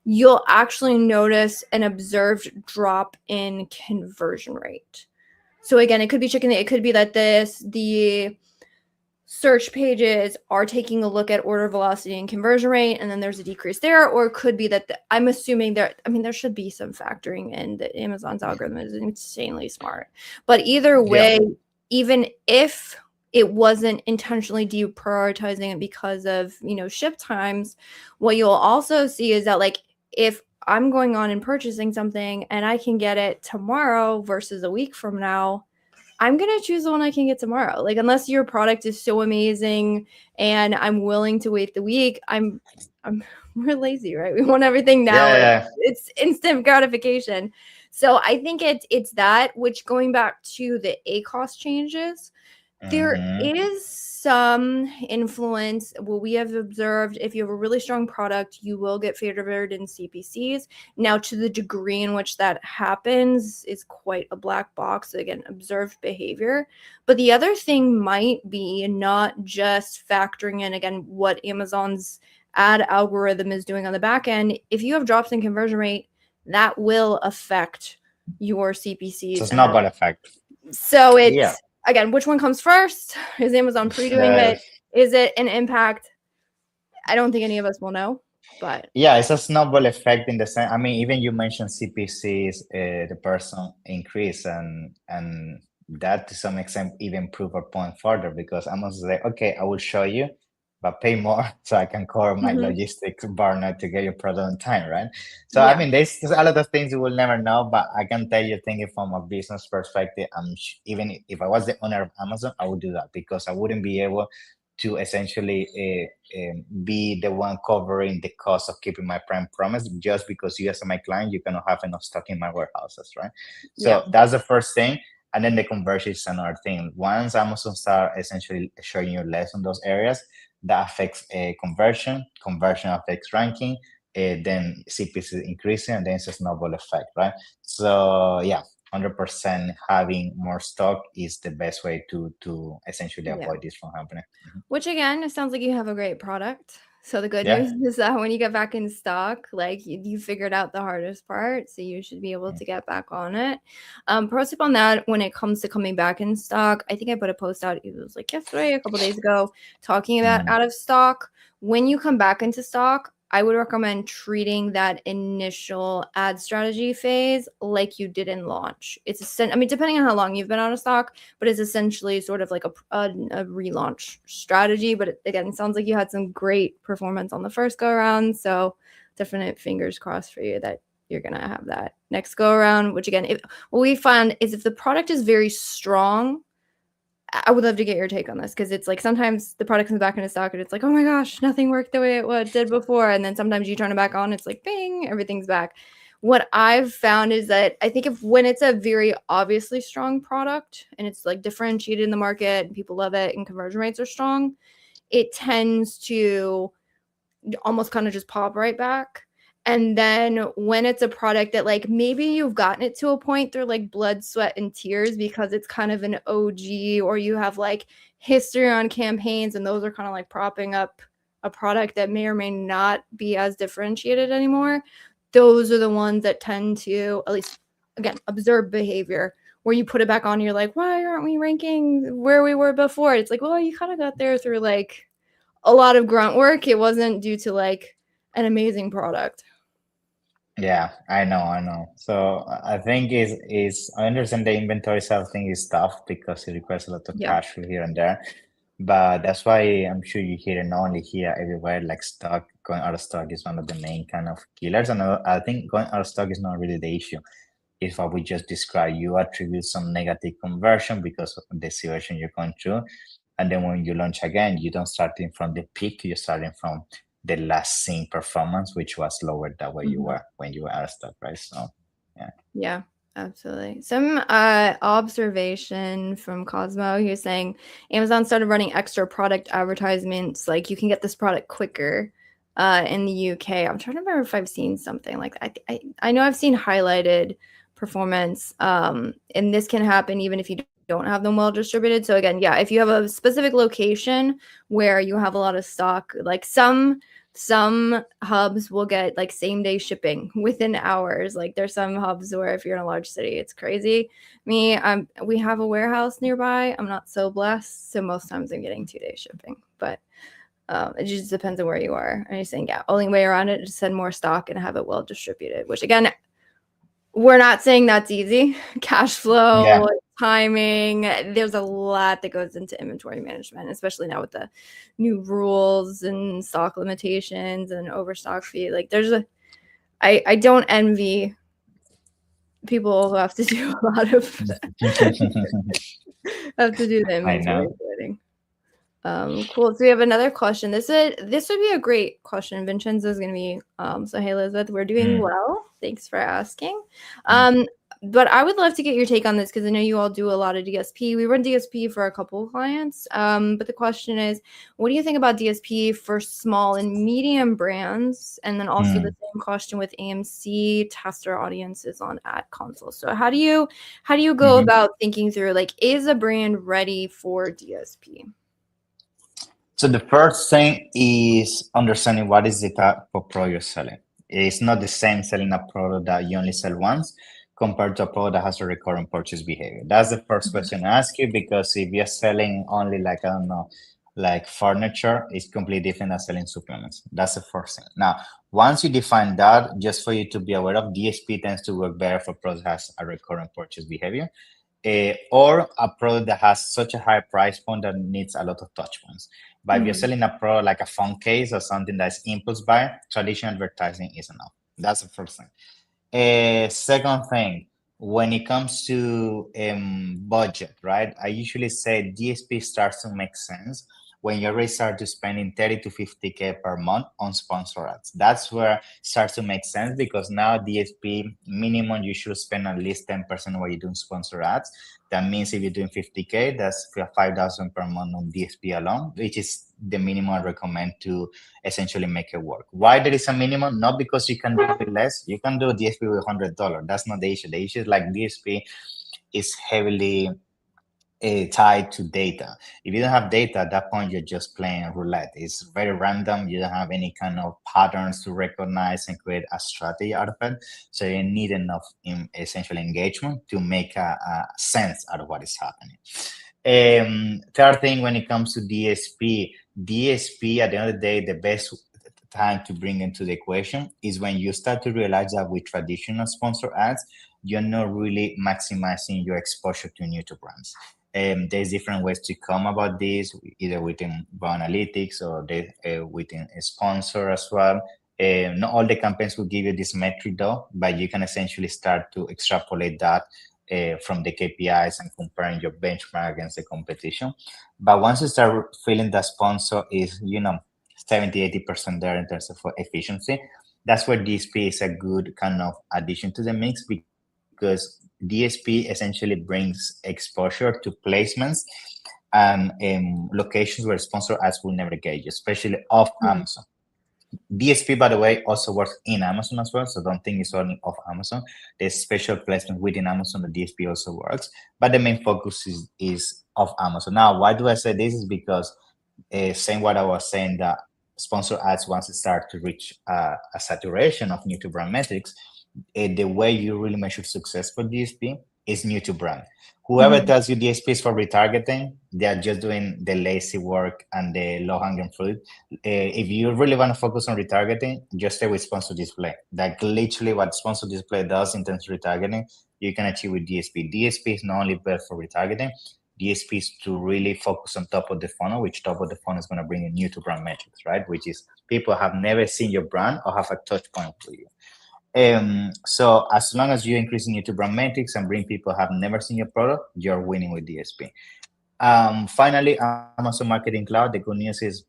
you'll actually notice an observed drop in conversion rate. So again, it could be chicken. It could be that the search pages are taking a look at order velocity and conversion rate, and then there's a decrease there. Or it could be that I'm assuming there should be some factoring in that Amazon's algorithm is insanely smart. But either Yeah. way, even if it wasn't intentionally deprioritizing it because of, ship times, what you'll also see is that, like, if I'm going on and purchasing something and I can get it tomorrow versus a week from now, I'm going to choose the one I can get tomorrow. Like, unless your product is so amazing and I'm willing to wait the week, we're lazy, right? We want everything now. Yeah. It's instant gratification. So I think it's that, which, going back to the ACOS changes, there Mm-hmm. is some influence. What we have observed, if you have a really strong product, you will get favored in CPCs. Now, to the degree in which that happens is quite a black box. Again, observed behavior. But the other thing might be not just factoring in, again, what Amazon's ad algorithm is doing on the back end. If you have drops in conversion rate, that will affect your CPCs. So it's not bad effect. So Yeah. it's, again, which one comes first? Is Amazon pre-doing it? Is it an impact? I don't think any of us will know, but Yeah, it's a snowball effect in the sense. I mean, even you mentioned CPCs, the person increase, and that to some extent even prove our point further, because Amazon say, okay, I will show you, but pay more so I can cover my logistics burner to get your product on time, right? So I yeah, mean, there's a lot of things you will never know, but I can tell you, thinking from a business perspective, even if I was the owner of Amazon, I would do that, because I wouldn't be able to essentially be the one covering the cost of keeping my prime promise, just because you as my client, you cannot have enough stock in my warehouses, right? yeah, So that's the first thing. And then the conversion is another thing. Once Amazon start essentially showing you less on those areas, that affects conversion affects ranking, then CPC is increasing, and then it's a snowball effect, right? So yeah, 100% having more stock is the best way to essentially yeah. avoid this from happening. Mhm. Which, again, it sounds like you have a great product. So the good Yeah. news is that when you get back in stock, like, you figured out the hardest part, so you should be able to get back on it. Pro tip on that, when it comes to coming back in stock, I think I put a post out, it was like yesterday, a couple days ago, talking about Mm. out of stock. When you come back into stock, I would recommend treating that initial ad strategy phase like you did in launch. Depending on how long you've been out of stock, but it's essentially sort of like a relaunch strategy. But again, it sounds like you had some great performance on the first go around. So definite fingers crossed for you that you're going to have that next go around, which, again, what we find is if the product is very strong, I would love to get your take on this, because it's like sometimes the product comes back into stock and it's like, oh my gosh, nothing worked the way it did before. And then sometimes you turn it back on, it's like, bing, everything's back. What I've found is that I think when it's a very obviously strong product and it's like differentiated in the market and people love it and conversion rates are strong, it tends to almost kind of just pop right back. And then when it's a product that, like, maybe you've gotten it to a point through like blood, sweat, and tears because it's kind of an OG, or you have like history on campaigns, and those are kind of like propping up a product that may or may not be as differentiated anymore, those are the ones that tend to, at least, again, observe behavior, where you put it back on and you're like, why aren't we ranking where we were before? It's like, well, you kind of got there through like a lot of grunt work. It wasn't due to like an amazing product. Yeah, I know. So I think is I understand the inventory side of thing is tough because it requires a lot of Yeah. cash flow here and there. But that's why I'm sure you hear it not only here, everywhere, like stock going out of stock is one of the main kind of killers. And I think going out of stock is not really the issue. It's what we just described. You attribute some negative conversion because of the situation you're going through. And then when you launch again, you don't starting from the peak, you're starting from the last seen performance, which was lower than where you Mhm. were when you were out of stock, right? So yeah. Yeah. Absolutely. Some observation from Cosmo. He was saying Amazon started running extra product advertisements, like you can get this product quicker in the UK. I'm trying to remember if I've seen something like that. I know I've seen highlighted performance, and this can happen even if you don't have them well distributed. So again, yeah, if you have a specific location where you have a lot of stock, like some hubs will get like same day shipping within hours. Like there's some hubs where if you're in a large city, it's crazy. We have a warehouse nearby. I'm not so blessed, so most times I'm getting 2 day shipping, but it just depends on where you are. And you're saying, yeah, only way around it is to send more stock and have it well distributed, which again, we're not saying that's easy. Cash flow, Yeah. timing, there's a lot that goes into inventory management, especially now with the new rules and stock limitations and overstock fee. Like I don't envy people who have to do a lot of have to do the I inventory know. planning. Cool. So we have another question. This would be a great question. Vincenzo's gonna be so hey Elizabeth, we're doing Mm, well. Thanks for asking. mm, But I would love to get your take on this because I know you all do a lot of DSP. We run DSP for a couple of clients. But the question is, what do you think about DSP for small and medium brands? And then also the mm. same question with AMC tester audiences on ad console. So how do you go Mhm. about thinking through, like, is a brand ready for DSP? So the first thing is understanding what is the type of product you're selling. It's not the same selling a product that you only sell once compared to a product that has a recurrent purchase behavior. That's the first question I ask you, because if you're selling only like, I don't know, like furniture, it's completely different than selling supplements. That's the first thing. Now, once you define that, just for you to be aware of, DSP tends to work better for products that has a recurrent purchase behavior, or a product that has such a high price point that needs a lot of touch points. But if you're Mhm. selling a product like a phone case or something that's impulse buy, traditional advertising is enough. That's the first thing. Second thing, when it comes to budget, right? I usually say DSP starts to make sense when you already start to spending 30 to 50K per month on sponsor ads. That's where it starts to make sense, because now DSP minimum you should spend at least 10% while you're doing sponsor ads. That means if you're doing 50K, that's 5,000 per month on DSP alone, which is the minimum I recommend to essentially make it work. Why there is a minimum? Not because you can do it less. You can do DSP with $100. That's not the issue. The issue is like DSP is heavily tied to data. If you don't have data, at that point you're just playing roulette. It's very random. You don't have any kind of patterns to recognize and create a strategy out of it. So you need enough essential engagement to make a sense out of what is happening. Third thing, when it comes to DSP at the end of the day, the best time to bring into the equation is when you start to realize that with traditional sponsor ads, you're not really maximizing your exposure to new to brands. There's different ways to come about this, either within analytics or within a sponsor as well. Not all the campaigns will give you this metric though, but you can essentially start to extrapolate that from the KPIs and comparing your benchmark against the competition. But once you start feeling that sponsor is, 70-80% there in terms of efficiency, that's where DSP is a good kind of addition to the mix, because DSP essentially brings exposure to placements and locations where sponsor ads will never get you, especially off Mhm. Amazon. DSP, by the way, also works in Amazon as well, so don't think it's only off Amazon. There's special placement within Amazon. The DSP also works, but the main focus is off Amazon. Now, why do I say this? Is because same what I was saying, that sponsor ads, once it start to reach a saturation of new to brand metrics, the way you really measure success for DSP is new to brand. Whoever Mhm. tells you DSP is for retargeting, they are just doing the lazy work and the low hanging fruit. If you really want to focus on retargeting, just stay with sponsor display. Like literally what sponsor display does in terms of retargeting, you can achieve with DSP. DSP is not only built for retargeting, DSP is to really focus on top of the funnel, which top of the funnel is going to bring you new to brand metrics, right? Which is people have never seen your brand or have a touch point with you. So as long as you're increasing your brand metrics and bring people who have never seen your product, you're winning with DSP. Finally, Amazon Marketing Cloud. The good news is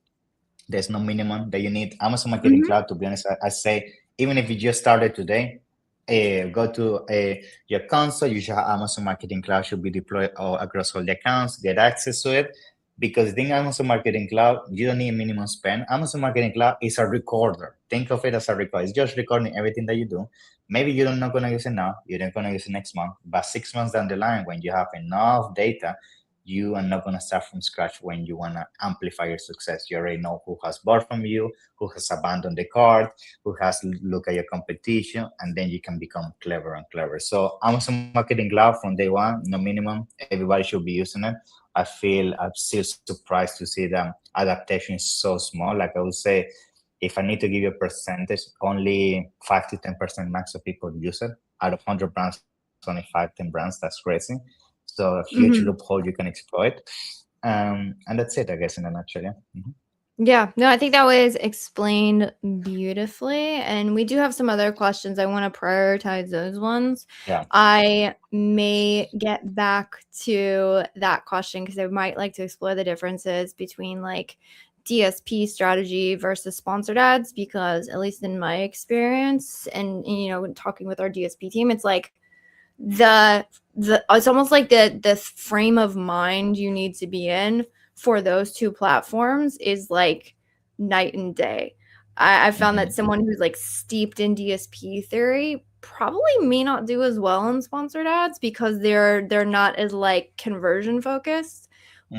there's no minimum that you need. Amazon Marketing Mhm. Cloud, to be honest, I say, even if you just started today, go to your console. You should have Amazon Marketing Cloud should be deployed across all the accounts. Get access to it because in Amazon Marketing Cloud, you don't need minimum spend. Amazon Marketing Cloud is a recorder. Think of it as a recorder. It's just recording everything that you do. Maybe you're not gonna use it now. You're not gonna use it next month, but 6 months down the line, when you have enough data, you are not gonna start from scratch when you wanna amplify your success. You already know who has bought from you, who has abandoned the cart, who has look at your competition, and then you can become clever and clever. So Amazon Marketing Cloud from day one, no minimum, everybody should be using it. I'm still surprised to see that adaptation is so small. Like I would say, if I need to give you a percentage, only 5 to 10% max of people use it. Out of 100 brands, only 5, 10 brands. That's crazy. So a huge Mhm. loophole you can exploit. And that's it, I guess, in a nutshell. Yeah. Yeah, no, I think that was explained beautifully. And we do have some other questions. I want to prioritize those ones. Yeah. I may get back to that question because I might like to explore the differences between like DSP strategy versus sponsored ads, because at least in my experience and when talking with our DSP team, it's like the it's almost like the frame of mind you need to be in for those two platforms is like night and day. I found that Mhm. someone who's like steeped in DSP theory probably may not do as well in sponsored ads because they're not as like conversion focused.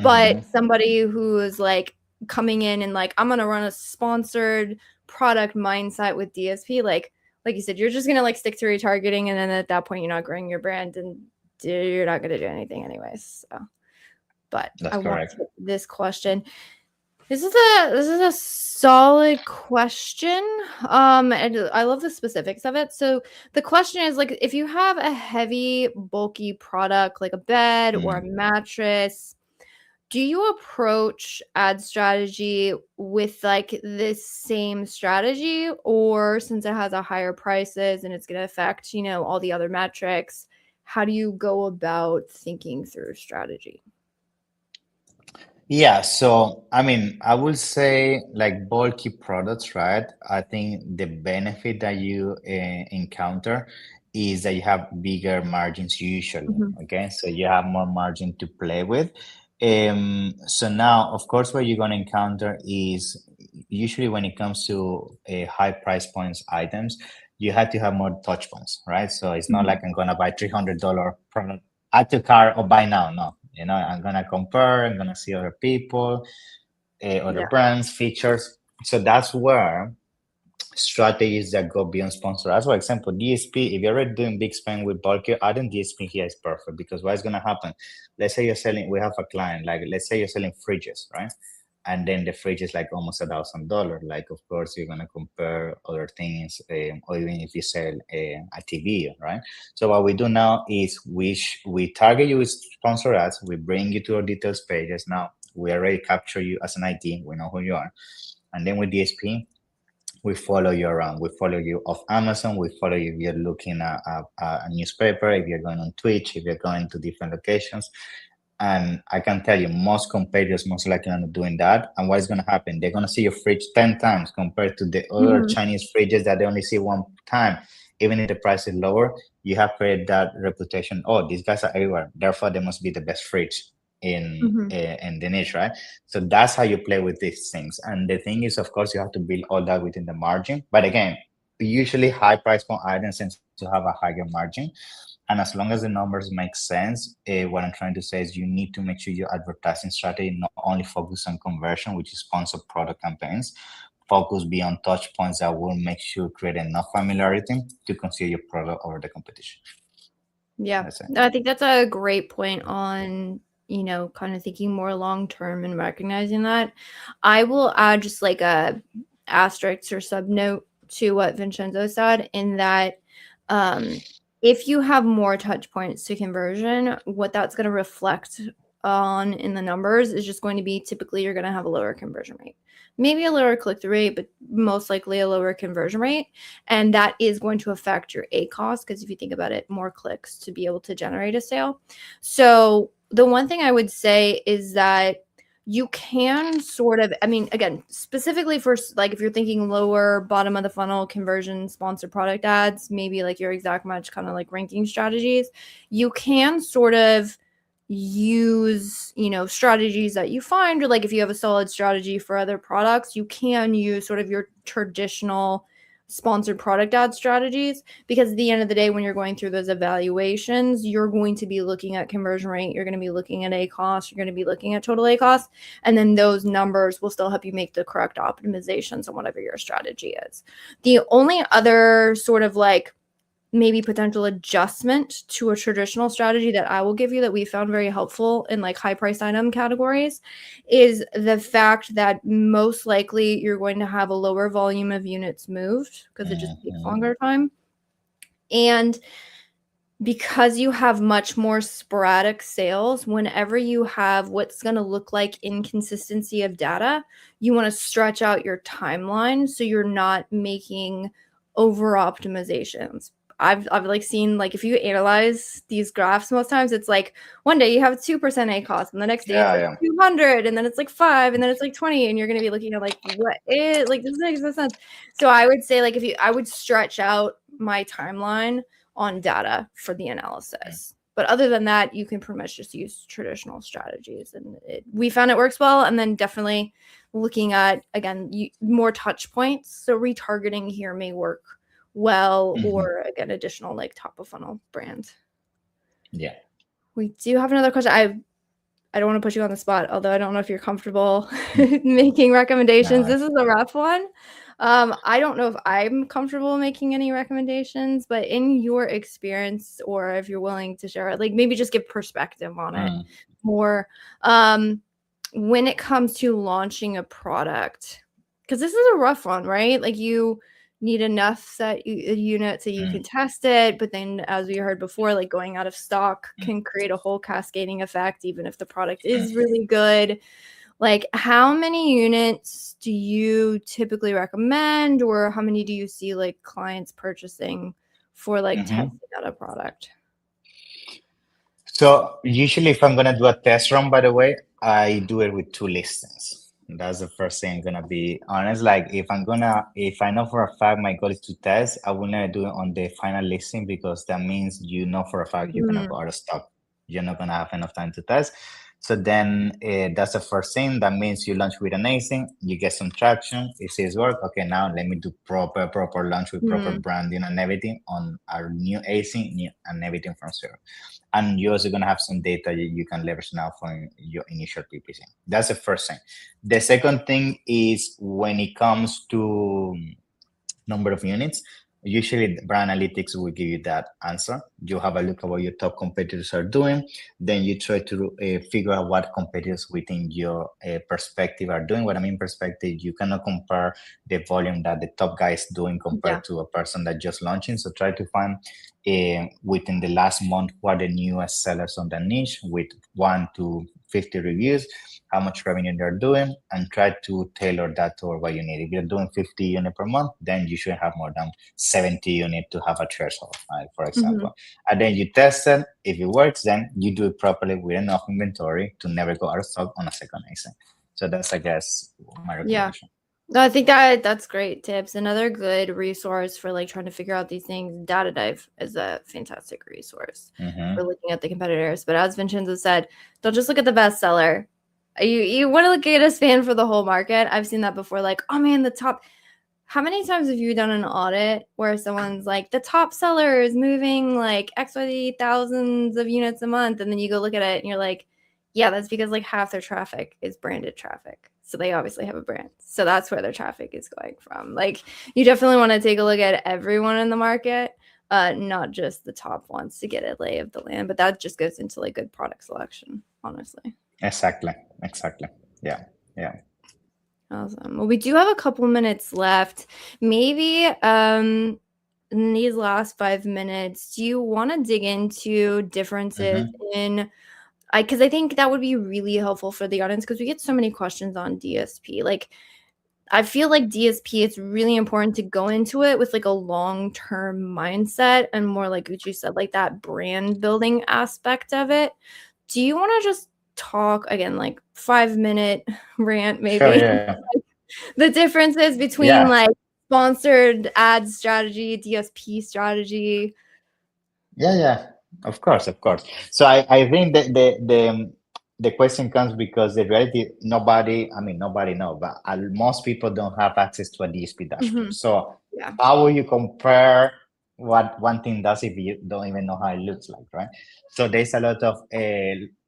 But Mhm. somebody who is like coming in and like I'm gonna run a sponsored product mindset with DSP, like you said, you're just gonna like stick to retargeting, and then at that point, you're not growing your brand, and you're not gonna do anything anyways. So, but That's I want correct. to this question. This is a solid question. And I love the specifics of it. So the question is like, if you have a heavy, bulky product like a bed or a Mm. mattress, do you approach ad strategy with like this same strategy, or since it has a higher prices and it's going to affect, all the other metrics, how do you go about thinking through strategy? Yeah, so I mean, I would say like bulky products, right? I think the benefit that you encounter is that you have bigger margins usually. Mhm. Okay, so you have more margin to play with. So now, of course, what you're gonna encounter is usually when it comes to high price points items, you have to have more touch points, right? So it's not Mhm. like I'm gonna buy $300 product, add to cart or buy now. No, I'm gonna compare, I'm gonna see other people, other Yeah. brands, features. So that's where strategies that go beyond sponsor. As for example, DSP, if you're already doing big spend with bulk, adding DSP here is perfect because what's gonna happen? Let's say you're selling, we have a client, like let's say you're selling fridges, right? And then the fridge is like almost $1,000. Like, of course, you're gonna compare other things, or even if you sell a TV, right? So what we do now is we target you with sponsor ads. We bring you to our details pages. Now we already capture you as an ID. We know who you are, and then with DSP, we follow you around. We follow you off Amazon. We follow you if you're looking at a newspaper, if you're going on Twitch, if you're going to different locations. And I can tell you, most competitors most likely are not doing that. And what is going to happen? They're going to see your fridge 10 times compared to the other Mhm. Chinese fridges that they only see one time. Even if the price is lower, you have created that reputation. Oh, these guys are everywhere. Therefore, they must be the best fridge Mhm. in the niche, right? So that's how you play with these things. And the thing is, of course, you have to build all that within the margin. But again, usually high price point items tend to have a higher margin. And as long as the numbers make sense, what I'm trying to say is you need to make sure your advertising strategy not only focus on conversion, which is sponsored product campaigns, focus beyond touch points that will make sure create enough familiarity to consider your product over the competition. Yeah. That's it. No, I think that's a great point on, kind of thinking more long term and recognizing that. I will add just like a asterisk or sub note to what Vincenzo said in that um, if you have more touch points to conversion, what that's going to reflect on in the numbers is just going to be typically you're going to have a lower conversion rate. Maybe a lower click through rate, but most likely a lower conversion rate. And that is going to affect your A cost because if you think about it, more clicks to be able to generate a sale. So the one thing I would say is that you can sort of, I mean, again, specifically for like if you're thinking lower bottom of the funnel conversion sponsored product ads, maybe like your exact match kind of like ranking strategies, you can sort of use, you know, strategies that you find, or like if you have a solid strategy for other products, you can use sort of your traditional sponsored product ad strategies, because at the end of the day, when you're going through those evaluations, you're going to be looking at conversion rate, you're going to be looking at ACoS, you're going to be looking at total ACoS, and then those numbers will still help you make the correct optimizations on whatever your strategy is. The only other sort of like maybe potential adjustment to a traditional strategy that I will give you that we found very helpful in like high price item categories is the fact that most likely you're going to have a lower volume of units moved because it just takes longer time. And because you have much more sporadic sales, whenever you have what's going to look like inconsistency of data, you want to stretch out your timeline so you're not making over optimizations. I've like seen, like, if you analyze these graphs, most times it's like one day you have 2% ACoS and the next day it's like 200 and then it's like 5 and then it's like 20 and you're going to be looking at like, what is, like, this makes no sense. So I would say, like, I would stretch out my timeline on data for the analysis. But other than that, you can pretty much just use traditional strategies, and we found it works well. And then definitely looking at, again, more touch points. So retargeting here may work well, or again, additional like top of funnel brand. Yeah. We do have another question. I don't want to put you on the spot, although I don't know if you're comfortable making recommendations. This is a rough one. I don't know if I'm comfortable making any recommendations, but in your experience, or if you're willing to share it, like maybe just give perspective on it more. When it comes to launching a product, because this is a rough one, right? Like you need enough set unit so you can test it, but then as we heard before, like going out of stock can create a whole cascading effect even if the product is really good. Like, how many units do you typically recommend, or how many do you see like clients purchasing for like testing out a product? So usually if I'm gonna do a test run, by the way, I do it with 2 listings. That's the first thing. I'm gonna be honest. Like if I know for a fact my goal is to test, I will never do it on the final listing, because that means you know for a fact you're gonna go out of stock. You're not gonna have enough time to test. So then that's the first thing. That means you launch with an ASIN, you get some traction, it says work. Okay, now let me do proper launch with proper branding and everything on our new ASIN and everything from zero. And you're also going to have some data you can leverage now for your initial PPC. That's the first thing. The second thing is when it comes to number of units, usually brand analytics will give you that answer. You have a look at what your top competitors are doing. Then you try to figure out what competitors within your perspective are doing. What I mean perspective, you cannot compare the volume that the top guy is doing compared to a person that just launching. So try to find within the last month what are the newest sellers on the niche with 1 to 50 reviews, how much revenue they're doing, and try to tailor that to what you need. If you're doing 50 units per month, then you should have more than 70 units to have a threshold, right, for example. And then you test it. If it works, then you do it properly with enough inventory to never go out of stock on a second ASIN. So that's, I guess, my recommendation. No, I think that's great tips. Another good resource for like trying to figure out these things, Data Dive is a fantastic resource for looking at the competitors. But as Vincenzo said, don't just look at the bestseller. You want to look at a span for the whole market. I've seen that before. Like, oh man, the top. How many times have you done an audit where someone's like, the top seller is moving like XYZ thousands of units a month, and then you go look at it and you're like, yeah, that's because like half their traffic is branded traffic. So they obviously have a brand. So that's where their traffic is going from. Like, you definitely want to take a look at everyone in the market, not just the top ones, to get a lay of the land. But that just goes into like good product selection, honestly. Exactly. Yeah. Awesome. Well, we do have a couple minutes left. Maybe in these last 5 minutes, do you want to dig into differences in, because I think that would be really helpful for the audience, because we get so many questions on DSP. Like, I feel like DSP, it's really important to go into it with like a long-term mindset and more like what you said, like that brand building aspect of it. Do you want to just talk again, like 5-minute rant Sure, maybe, yeah. the differences between Yeah, like sponsored ad strategy, DSP strategy? yeah, of course, of course. So I think that the question comes because the reality, nobody, I mean, nobody know, but most people don't have access to a DSP dashboard. Hmm. So Yeah. how will you compare what one thing does if you don't even know how it looks like, right? So there's a lot of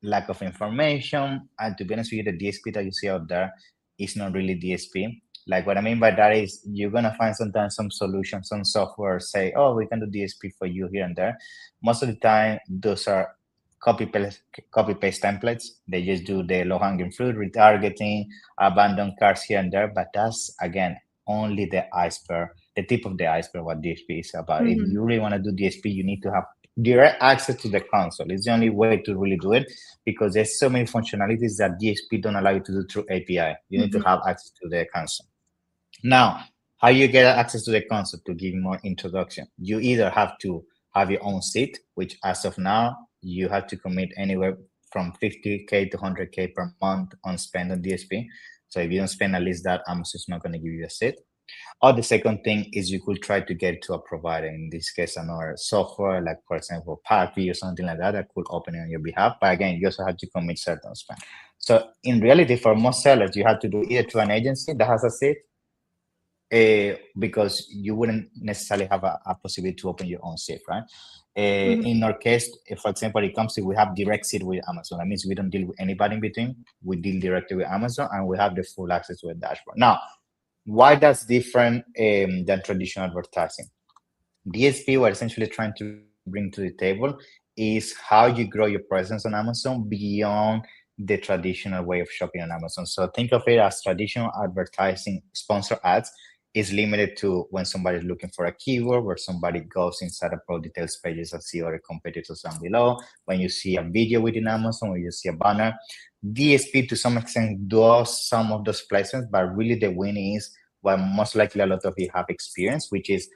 lack of information, and to be honest with you, the DSP that you see out there is not really DSP. Like what I mean by that is you're gonna find sometimes some solutions, some software say, oh, we can do DSP for you here and there. Most of the time, those are copy paste copy paste templates. They just do the low hanging fruit, retargeting, abandoned carts here and there. But that's again only the iceberg, the tip of the iceberg. What DSP is about. If Hmm. you really want to do DSP, you need to have direct access to the console. It's the only way to really do it because there's so many functionalities that DSP don't allow you to do through API. You need to Hmm. have access to the console. Now, how you get access to the console to give more introduction? You either have to have your own seat, which as of now, you have to commit anywhere from 50K to 100K per month on spend on DSP. So if you don't spend at least that, Amazon's not going to give you a seat. Or the second thing is you could try to get to a provider, in this case, another software, like for example, Papi or something like that could open it on your behalf. But again, you also have to commit certain spend. So in reality, for most sellers, you have to do either to an agency that has a seat because you wouldn't necessarily have a possibility to open your own safe, right? Hmm. In our case, if, for example, it comes to we have direct seat with Amazon. That means we don't deal with anybody in between. We deal directly with Amazon, and we have the full access to a dashboard. Now, why that's different than traditional advertising? DSP, we're essentially trying to bring to the table is how you grow your presence on Amazon beyond the traditional way of shopping on Amazon. So think of it as traditional advertising sponsor ads is limited to when somebody's looking for a keyword, where somebody goes inside of pro details pages and see other competitors down below. When you see a video within Amazon, or you see a banner, DSP to some extent does some of those placements, but really the win is what most likely a lot of you have experienced, which is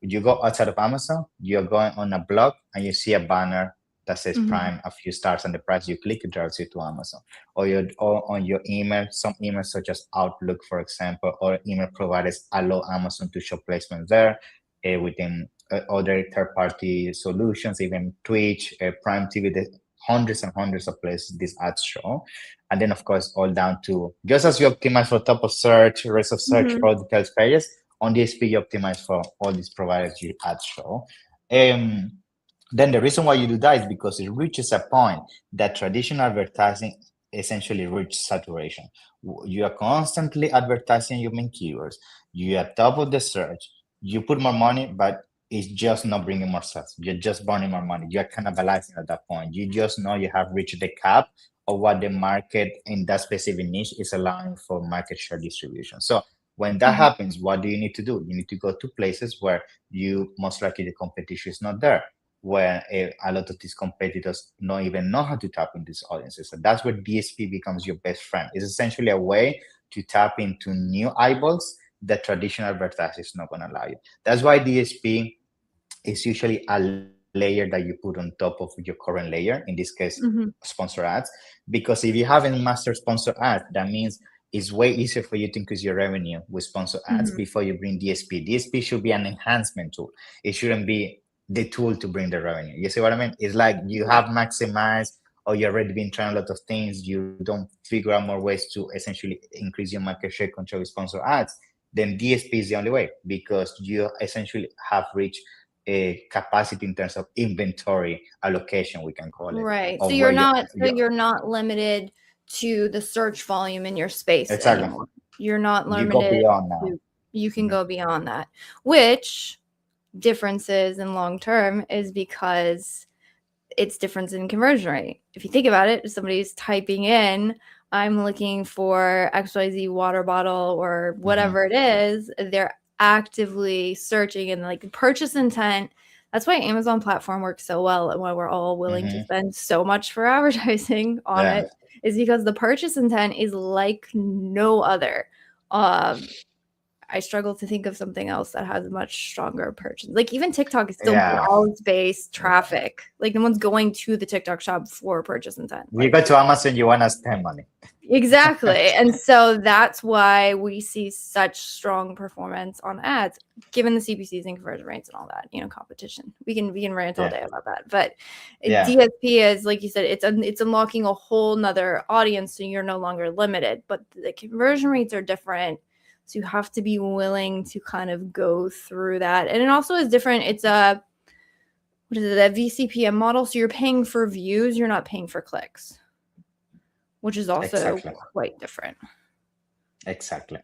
you go outside of Amazon, you're going on a blog and you see a banner that says Hmm. Prime, a few stars on the price, you click, it drives you to Amazon. Or on your email, some emails such as Outlook, for example, or email providers allow Amazon to show placements there within other third-party solutions, even Twitch, Prime TV, the hundreds and hundreds of places these ads show. And then, of course, all down to just as you optimize for top of search, rest of search, Hmm. or details pages, on DSP, you optimize for all these providers you ads show. Um, then the reason why you do that is because it reaches a point that traditional advertising essentially reaches saturation. You are constantly advertising your main keywords. You are top of the search. You put more money, but it's just not bringing more sales. You're just burning more money. You're cannibalizing at that point. You just know you have reached the cap of what the market in that specific niche is allowing for market share distribution. So when that Hmm. happens, what do you need to do? You need to go to places where you most likely the competition is not there, where a lot of these competitors don't even know how to tap into these audiences. So that's where DSP becomes your best friend. It's essentially a way to tap into new eyeballs that traditional advertising is not going to allow you. That's why DSP is usually a layer that you put on top of your current layer, in this case, Hmm. sponsor ads. Because if you haven't mastered sponsor ads, that means it's way easier for you to increase your revenue with sponsor ads Hmm. before you bring DSP. DSP should be an enhancement tool. It shouldn't be the tool to bring the revenue. You see what I mean? It's like you Yeah. have maximized or you already been trying a lot of things. You don't figure out more ways to essentially increase your market share control with sponsor ads. Then DSP is the only way because you essentially have reached a capacity in terms of inventory allocation, we can call it, Right. So of where you're not limited to the search volume in your space exactly, anymore. You're not you go limited beyond now. to, you can Mhm. go beyond that, which differences in long term is because it's difference in conversion rate. If you think about it, if somebody's typing in, I'm looking for XYZ water bottle or Mhm. whatever it is, they're actively searching and like purchase intent. That's why Amazon platform works so well and why we're all willing to Mhm. spend so much for advertising on Yeah. it is because the purchase intent is like no other. Um, I struggle to think of something else that has a much stronger purchase. Like even TikTok is still Yeah. browse-based traffic. Like no one's going to the TikTok shop for purchase intent. You go to Amazon, you want to spend money. Exactly. And so that's why we see such strong performance on ads, given the CPCs and conversion rates and all that, competition. We can rant all day about that. But DSP is, like you said, it's unlocking a whole nother audience, so you're no longer limited. But the conversion rates are different. So you have to be willing to kind of go through that. And it also is different. It's a VCPM model. So you're paying for views, you're not paying for clicks, which is also quite different. Exactly.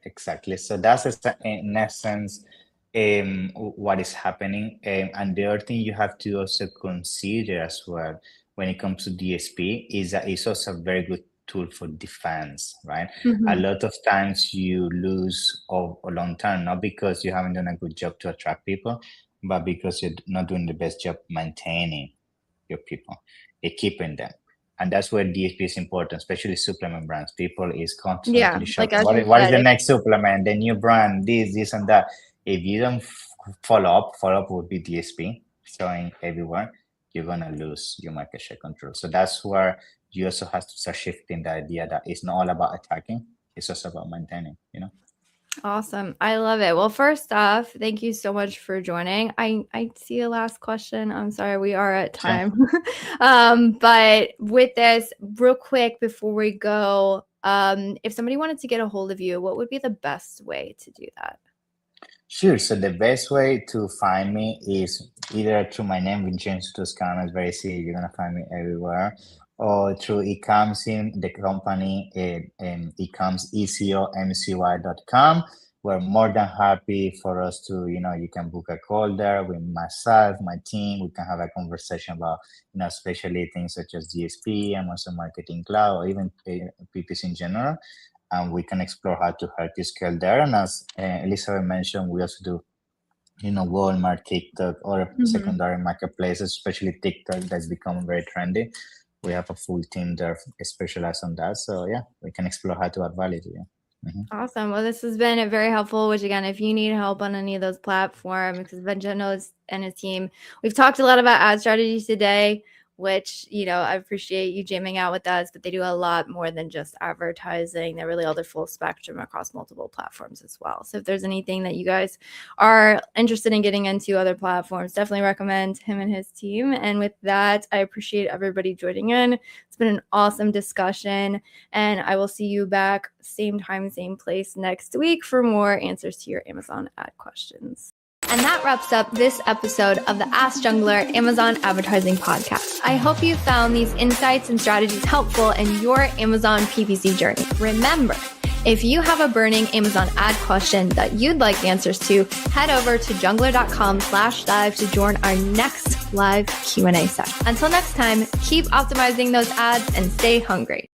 So that's in essence what is happening. And the other thing you have to also consider as well when it comes to DSP is that it's also a very good tool for defense, right? A lot of times you lose a long term, not because you haven't done a good job to attract people, but because you're not doing the best job maintaining your people, keeping them. And that's where DSP is important, especially supplement brands. People is constantly shopping. What is the next supplement, the new brand, this and that. If you don't follow up would be DSP showing everywhere, you're gonna lose your market share control. So that's where you also have to start shifting the idea that it's not all about attacking, it's also about maintaining, Awesome. I love it. Well, first off, thank you so much for joining. I see a last question. I'm sorry, we are at time. Sure. But with this, real quick before we go, if somebody wanted to get a hold of you, what would be the best way to do that? Sure. So the best way to find me is either through my name, Vincenzo Toscano. It's very easy. You're going to find me everywhere. Or through eComsin, the company, ecomsecomcy.com. We're more than happy for us to, you can book a call there with myself, my team. We can have a conversation about, especially things such as DSP, Amazon Marketing Cloud, or even PPC in general. And we can explore how to help you scale there. And as Elizabeth mentioned, we also do, Walmart, TikTok, or secondary marketplaces, especially TikTok that's becoming very trendy. We have a full team there specialized on that. So yeah, we can explore how to add value to you. Awesome. Well, this has been very helpful, which again, if you need help on any of those platforms, because Vincenzo and his team, we've talked a lot about ad strategies today, which, I appreciate you jamming out with us, but they do a lot more than just advertising. They're really all the full spectrum across multiple platforms as well. So if there's anything that you guys are interested in getting into other platforms, definitely recommend him and his team. And with that, I appreciate everybody joining in. It's been an awesome discussion, and I will see you back same time, same place next week for more answers to your Amazon ad questions. And that wraps up this episode of the Ask Junglr Amazon Advertising Podcast. I hope you found these insights and strategies helpful in your Amazon PPC journey. Remember, if you have a burning Amazon ad question that you'd like answers to, head over to junglr.com/live to join our next live Q&A session. Until next time, keep optimizing those ads and stay hungry.